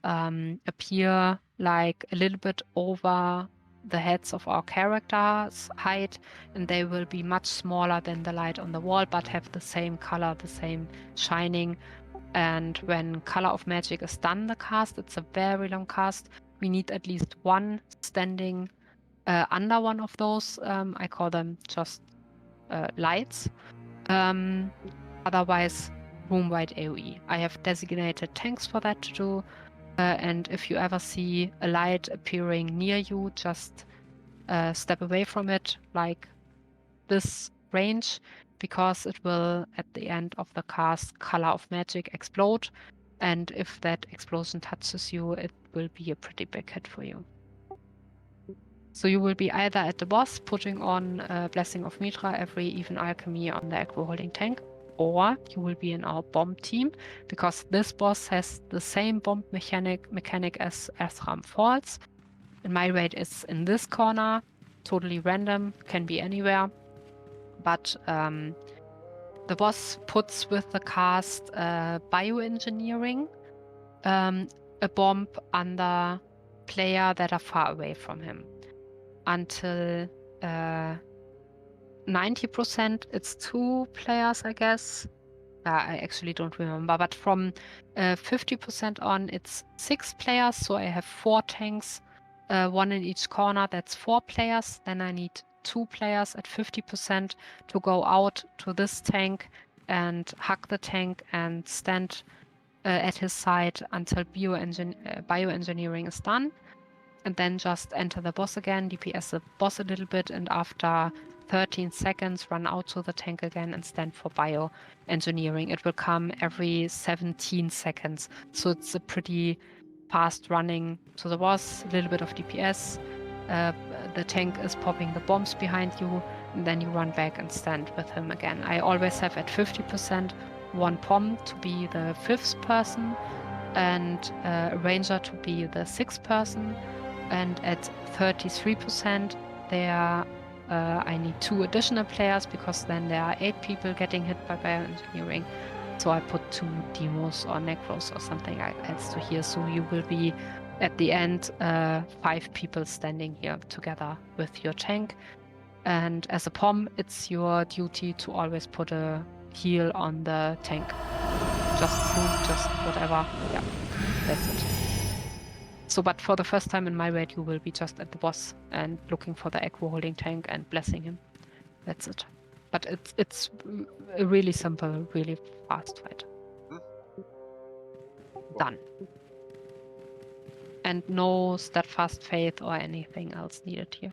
appear like a little bit over the heads of our characters' height, and they will be much smaller than the light on the wall, but have the same color, the same shining. And when Color of Magic is done, the cast, it's a very long cast. We need at least one standing under one of those. I call them just lights. Otherwise, room-wide AoE. I have designated tanks for that to do. And if you ever see a light appearing near you, just step away from it, like this range, because it will, at the end of the cast, Color of Magic explode. And if that explosion touches you, it will be a pretty big hit for you. So you will be either at the boss, putting on Blessing of Mitra every even alchemy on the Aqua holding tank, or you will be in our bomb team, because this boss has the same bomb mechanic as Azram Falls. And my raid is in this corner, totally random, can be anywhere. But the boss puts with the cast bioengineering a bomb under player that are far away from him. Until 90%, it's 2 players, I guess. I actually don't remember, but from 50% on, it's 6 players. So I have 4 tanks, 1 in each corner. That's 4 players. Then I need 2 players at 50% to go out to this tank and hug the tank and stand at his side until bioengineering is done. And then just enter the boss again, DPS the boss a little bit, and after 13 seconds run out to the tank again and stand for bioengineering. It will come every 17 seconds, so it's a pretty fast running to the boss, a little bit of DPS. The tank is popping the bombs behind you, and then you run back and stand with him again. I always have at 50% one POM to be the 5th person, and a ranger to be the 6th person. And at 33%, I need 2 additional players, because then there are 8 people getting hit by bioengineering. So I put 2 demos or necros or something else to here. So you will be at the end 5 people standing here together with your tank. And as a POM, it's your duty to always put a heal on the tank. Just food, just whatever. Yeah, that's it. So, but for the first time in my raid, you will be just at the boss and looking for the Aqua holding tank and blessing him. That's it. But it's a really simple, really fast fight. Done. and no steadfast faith or anything else needed here.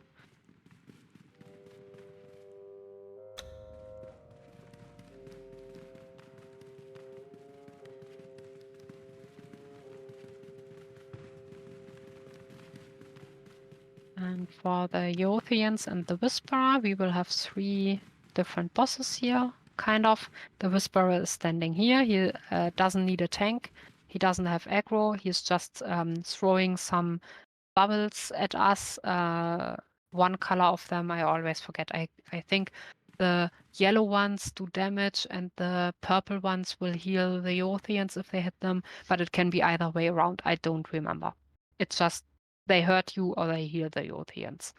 And for the Yothians and the Whisperer, we will have 3 different bosses here, kind of. The Whisperer is standing here. He doesn't need a tank. He doesn't have aggro. He's just throwing some bubbles at us. One color of them, I always forget. I think the yellow ones do damage and the purple ones will heal the Yothians if they hit them, but it can be either way around. I don't remember. It's just they hurt you or they heal the Yothians.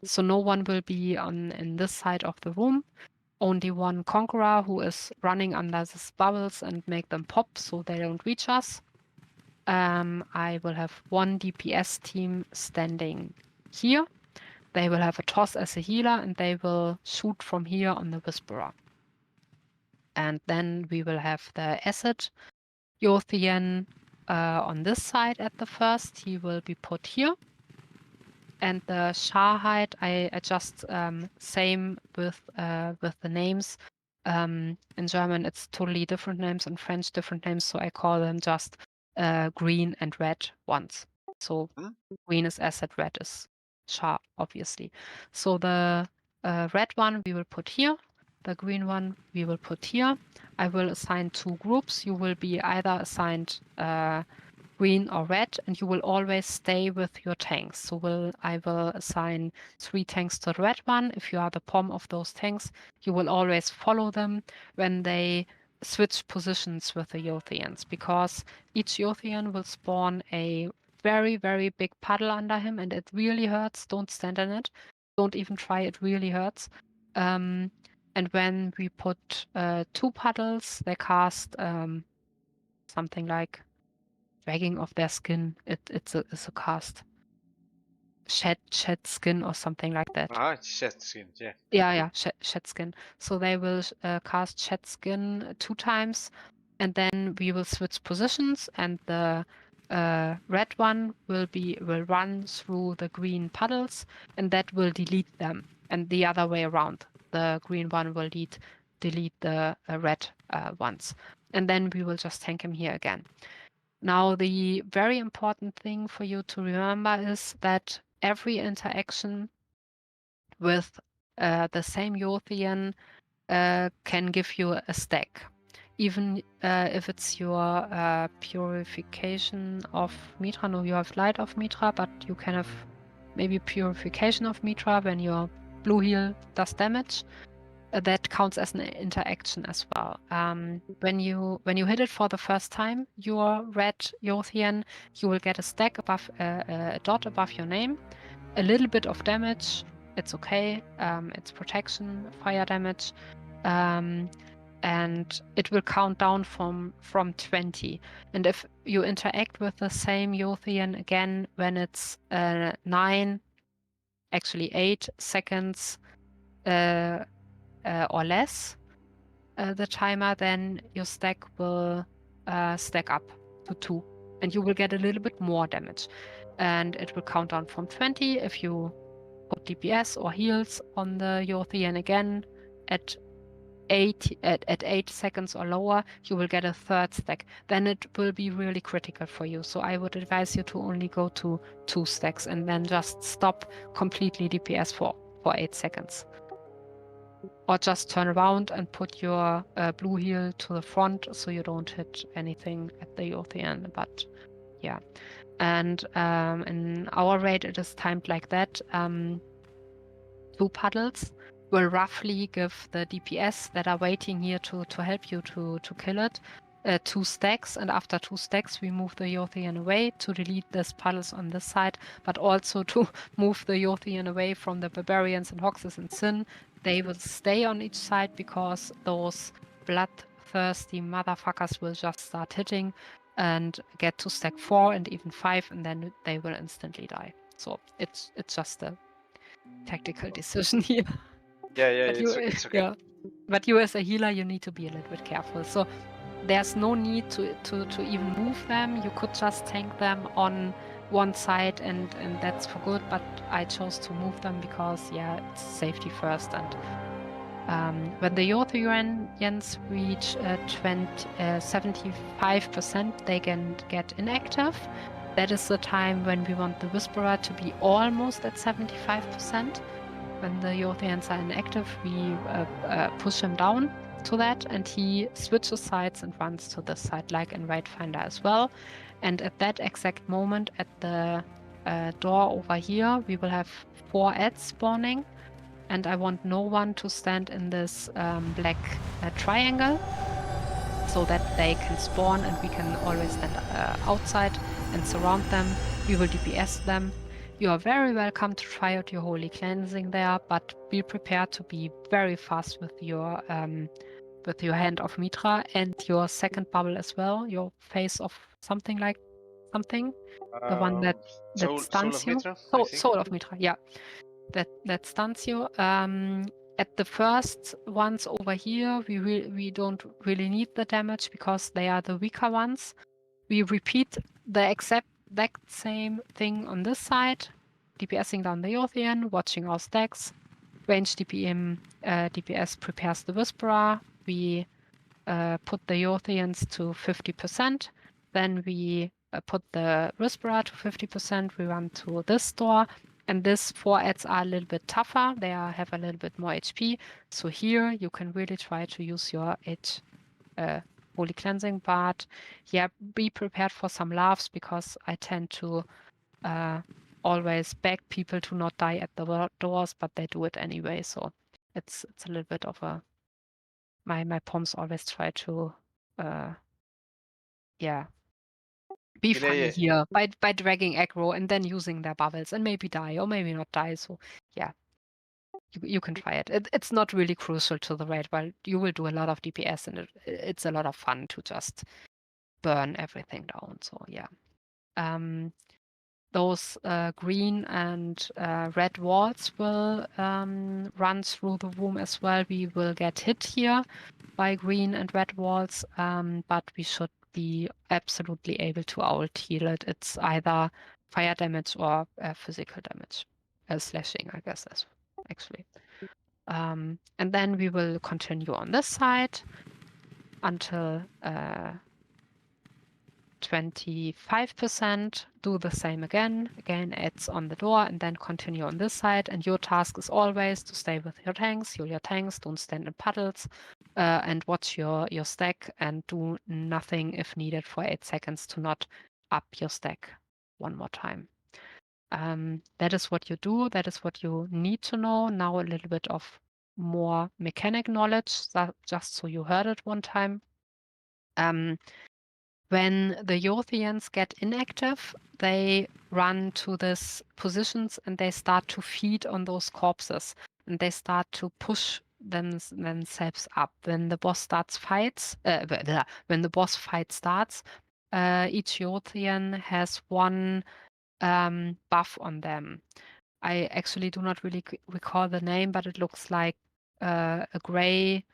So no one will be in this side of the room. Only one Conqueror who is running under these bubbles and make them pop so they don't reach us. I will have 1 DPS team standing here. They will have a toss as a healer and they will shoot from here on the Whisperer. And then we will have the Acid Yothian on this side at the first. He will be put here. And the Shahide, I adjust same with the names. In German, it's totally different names. In French, different names. So I call them just green and red ones. So green is Acid, red is Shah, obviously. So the red one we will put here. The green one we will put here. I will assign 2 groups. You will be either assigned green or red, and you will always stay with your tanks. So I will assign 3 tanks to the red one. If you are the POM of those tanks, you will always follow them when they switch positions with the Yothians, because each Yothian will spawn a very, very big puddle under him, and it really hurts. Don't stand in it. Don't even try. It really hurts. And when we put 2 puddles, they cast something like dragging of their skin. It's a cast. Shed skin or something like that. Shed skin, yeah. Yeah, shed skin. So they will cast shed skin 2 times, and then we will switch positions, and the red one will run through the green puddles, and that will delete them. And the other way around, the green one will delete the red ones, and then we will just tank him here again. Now, the very important thing for you to remember is that every interaction with the same Yothian can give you a stack. Even if it's your purification of Mitra. No, you have light of Mitra, but you can have maybe purification of Mitra when your blue heal does damage. That counts as an interaction as well. When you hit it for the first time, your red Yothian, you will get a stack above a dot above your name, a little bit of damage. It's okay. It's protection, fire damage, and it will count down from 20. And if you interact with the same Yothian again when it's 9, actually 8 seconds. Or less, the timer, then your stack will stack up to 2, and you will get a little bit more damage. And it will count down from 20 if you put DPS or heals on the Yothian again at 8 seconds or lower, you will get a 3rd stack. Then it will be really critical for you. So I would advise you to only go to 2 stacks and then just stop completely DPS for 8 seconds. Or just turn around and put your blue heal to the front so you don't hit anything at the Yothian. But yeah. And in our raid, it is timed like that. 2 puddles will roughly give the DPS that are waiting here to help you to kill it 2 stacks, and after 2 stacks we move the Yothian away to delete these puddles on this side, but also to move the Yothian away from the Barbarians and Hoxes and Sin. They will stay on each side because those bloodthirsty motherfuckers will just start hitting and get to stack 4 and even 5, and then they will instantly die. So it's just a tactical decision here. Yeah, it's okay. Yeah. But you as a healer, you need to be a little bit careful. So there's no need to even move them. You could just tank them on one side and that's for good, but I chose to move them because, yeah, it's safety first. And when the Yothians reach 75%, they can get inactive. That is the time when we want the Whisperer to be almost at 75%. When the Yothians are inactive, we push him down to that, and he switches sides and runs to this side, like in Rightfinder as well. And at that exact moment, at the door over here, we will have 4 ads spawning, and I want no one to stand in this black triangle so that they can spawn and we can always stand outside and surround them. We will DPS them. You are very welcome to try out your holy cleansing there, but be prepared to be very fast with your hand of Mitra and your second bubble as well, your face of something like something. The one that Soul stuns of you. Mitra, I think. Soul of Mitra, yeah. That stuns you. At the first ones over here, we don't really need the damage because they are the weaker ones. We repeat the exact same thing on this side, DPSing down the Yothian, watching our stacks. Range DPS prepares the Whisperer. We put the Yothians to 50%. Then we put the Whisperer to 50%. We run to this door. And these 4 ads are a little bit tougher. They have a little bit more HP. So here you can really try to use your Holy Cleansing, but yeah, be prepared for some laughs because I tend to always beg people to not die at the doors, but they do it anyway. So it's a little bit of a my poms always try to be funny here by dragging aggro and then using their bubbles and maybe die or maybe not die. So yeah, you can try it. It's not really crucial to the raid, but you will do a lot of DPS and it's a lot of fun to just burn everything down. So yeah. Those green and red walls will run through the room as well. We will get hit here by green and red walls, but we should be absolutely able to out-heal it. It's either fire damage or physical damage. Slashing, I guess, actually. And then we will continue on this side until 25%, do the same again, adds on the door, and then continue on this side. And your task is always to stay with your tanks, heal your tanks, don't stand in puddles, and watch your stack and do nothing if needed for 8 seconds to not up your stack one more time. That is what you do, that is what you need to know. Now a little bit of more mechanic knowledge, just so you heard it one time. When the Yothians get inactive, they run to these positions and they start to feed on those corpses and they start to push themselves up. When the boss fights, when the boss fight starts, each Yothian has one buff on them. I actually do not really recall the name, but it looks like a gray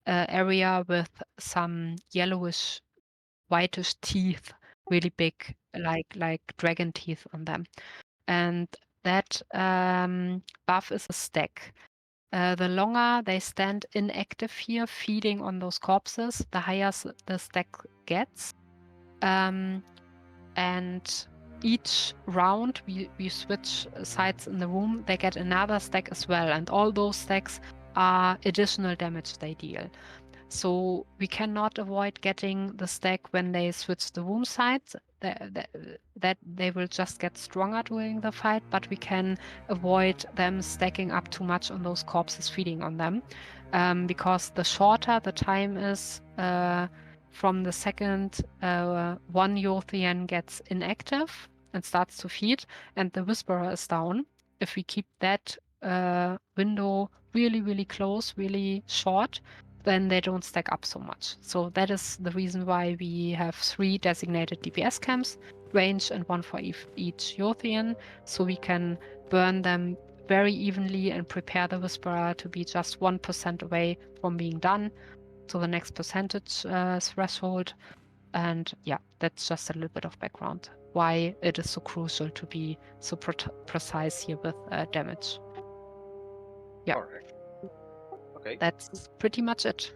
area with some yellowish whitish teeth, really big, like dragon teeth on them. And that buff is a stack. The longer they stand inactive here, feeding on those corpses, the higher the stack gets. And each round we switch sides in the room, they get another stack as well. And all those stacks are additional damage they deal. So we cannot avoid getting the stack when they switch the room sides, that they will just get stronger during the fight, but we can avoid them stacking up too much on those corpses feeding on them. Because the shorter the time is from the second one Yothian gets inactive and starts to feed and the Whisperer is down, if we keep that window really, really close, really short, then they don't stack up so much. So that is the reason why we have 3 designated DPS camps, range and 1 for each Yothian, so we can burn them very evenly and prepare the Whisperer to be just 1% away from being done. to the next percentage threshold. And yeah, that's just a little bit of background why it is so crucial to be so precise here with damage. Yeah. Correct. Okay. That's pretty much it.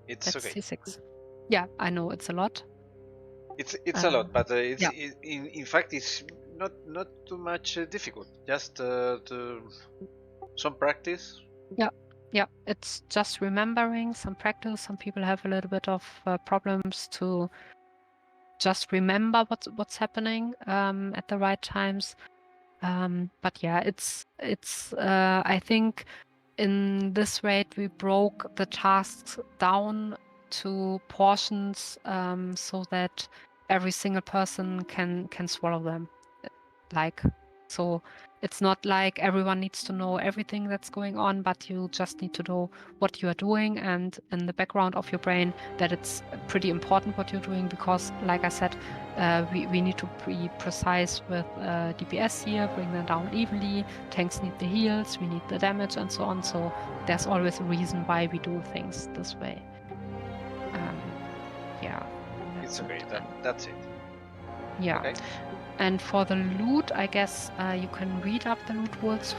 It's That's okay. C6. Yeah, I know it's a lot. It's a lot, but Yeah. in fact it's not too much difficult. Just some practice. Yeah. Yeah, it's just remembering some practice. Some people have a little bit of problems to just remember what's happening at the right times. But yeah, it's I think in this raid we broke the tasks down to portions so that every single person can swallow them. Like, so it's not like everyone needs to know everything that's going on, but you just need to know what you are doing and in the background of your brain that it's pretty important what you're doing because, like I said, we need to be precise with DPS here, bring them down evenly. Tanks need the heals, we need the damage, and so on. So there's always a reason why we do things this way. Yeah. It's okay. That's it. Yeah. Okay. And for the loot, I guess you can read up the loot rules.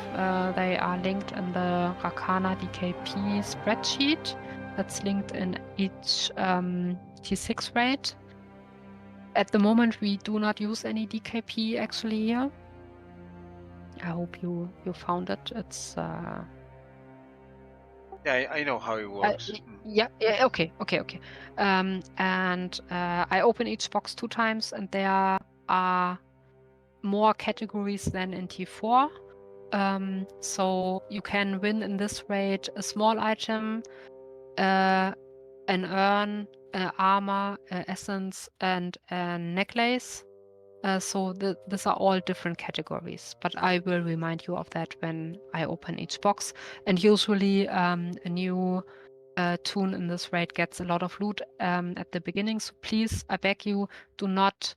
They are linked in the Rakana DKP spreadsheet that's linked in each T6 raid. At the moment, we do not use any DKP actually here. I hope you found it. It's Yeah, I know how it works. yeah, okay. And I open each box 2 times, and there are more categories than in T4. So you can win in this raid a small item, an urn, armor, essence, and a necklace. So these are all different categories, but I will remind you of that when I open each box. And usually a new toon in this raid gets a lot of loot at the beginning. So please, I beg you, do not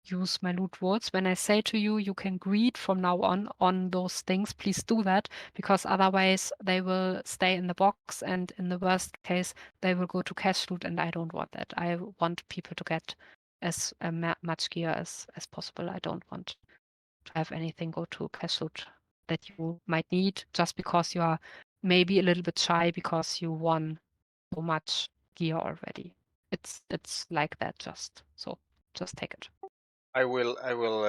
use my loot words. When I say to you, you can greed from now on those things, please do that because otherwise they will stay in the box and in the worst case, they will go to cash loot and I don't want that. I want people to get as much gear as possible. I don't want to have anything go to cash loot that you might need just because you are maybe a little bit shy because you won so much gear already. It's like that just take it. I will. I will.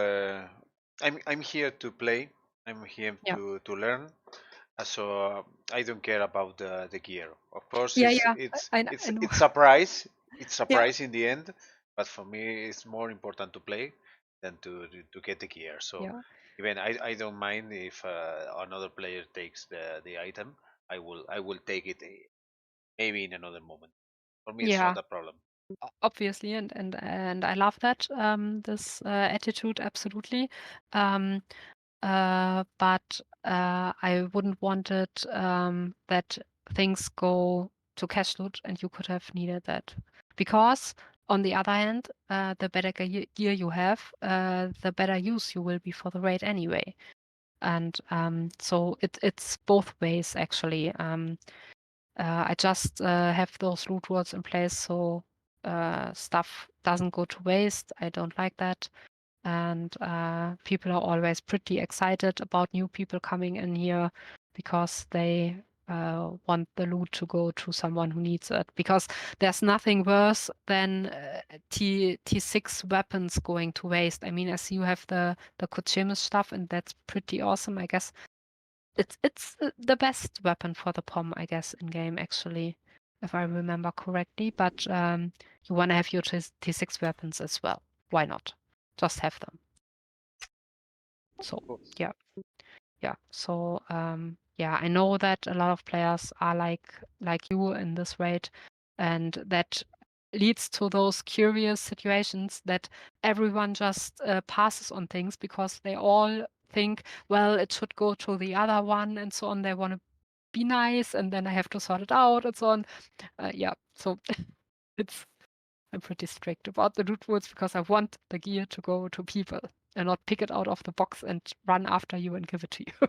I'm here to play. I'm here Yeah. to learn. So I don't care about the gear. Of course, Yeah, it's yeah. it's I it's know. it's a prize. It's a Yeah. prize in the end. But for me, it's more important to play than to get the gear. So Yeah. even I don't mind if another player takes the item. I will take it maybe in another moment. For me, it's Yeah. not a problem. Obviously, and I love that this attitude absolutely. But I wouldn't want it that things go to cash loot and you could have needed that. Because on the other hand, the better gear you have, the better use you will be for the raid anyway. And so it's both ways actually. I just have those loot words in place so stuff doesn't go to waste. I don't like that. And people are always pretty excited about new people coming in here because they want the loot to go to someone who needs it. Because there's nothing worse than T6 weapons going to waste. I mean, I see you have the Kochemis stuff, and that's pretty awesome. I guess it's the best weapon for the POM, I guess, in game actually, if I remember correctly. But you want to have your T6 weapons as well. Why not? Just have them. So Cool. yeah. So yeah, I know that a lot of players are like you in this raid, and that leads to those curious situations that everyone just passes on things because they all think, well, it should go to the other one and so on. They want to be nice, and then I have to sort it out and so on. Yeah, so it's I'm pretty strict about the loot rules because I want the gear to go to people and not pick it out of the box and run after you and give it to you.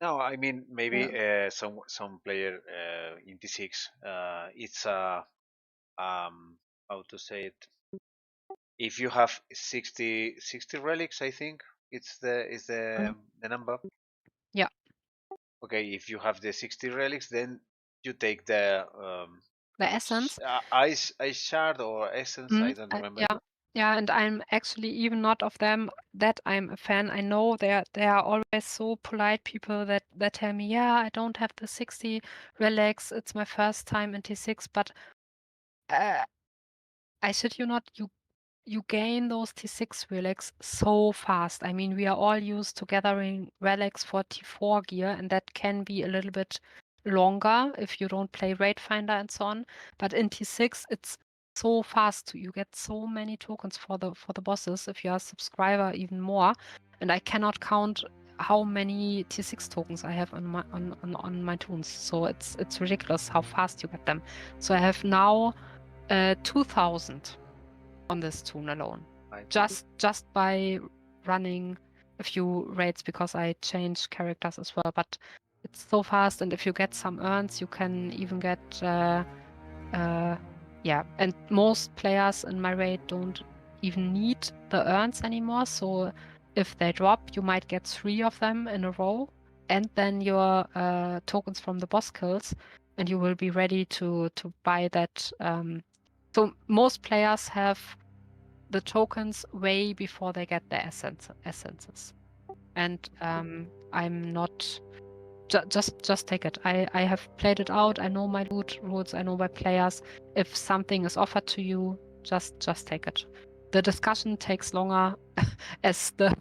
No, I mean maybe some player in T6. It's how to say it. If you have 60 relics, I think it's the number. Yeah. Okay, if you have the 60 relics, then you take the essence. ice shard or essence. I don't remember. Yeah, and I'm actually even not of them that I'm a fan. I know they are always so polite people that tell me, yeah, I don't have the 60 relics. It's my first time in T6, but I shit you not, you gain those T6 relics so fast. I mean, we are all used to gathering relics for T4 gear, and that can be a little bit longer if you don't play Raid Finder and so on. But in T6, it's so fast. You get so many tokens for the bosses. If you are a subscriber, even more. And I cannot count how many T6 tokens I have on my toons. So it's ridiculous how fast you get them. So I have now 2,000 on this toon alone. Just by running a few raids, because I changed characters as well. But it's so fast, and if you get some urns, you can even get yeah. And most players in my raid don't even need the urns anymore. So if they drop, you might get 3 of them in a row, and then your tokens from the boss kills, and you will be ready to buy that. So most players have the tokens way before they get their essences. And I'm not just take it. I have played it out. I know my loot rules. I know my players. If something is offered to you, just take it. The discussion takes longer as the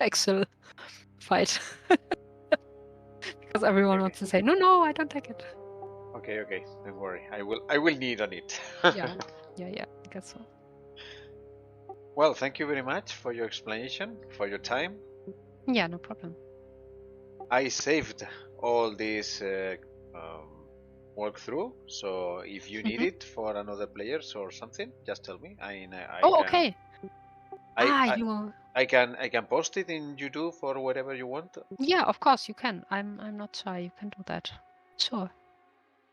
actual fight because everyone wants to say no, I don't take it. Okay, don't worry. I will need on it. yeah, I guess so. Well, thank you very much for your explanation, for your time. Yeah, no problem. I saved all this walkthrough, so if you need it for another players or something, just tell me. I can, okay. I can post it in YouTube or wherever you want. Yeah, of course you can. I'm not shy. You can do that. Sure.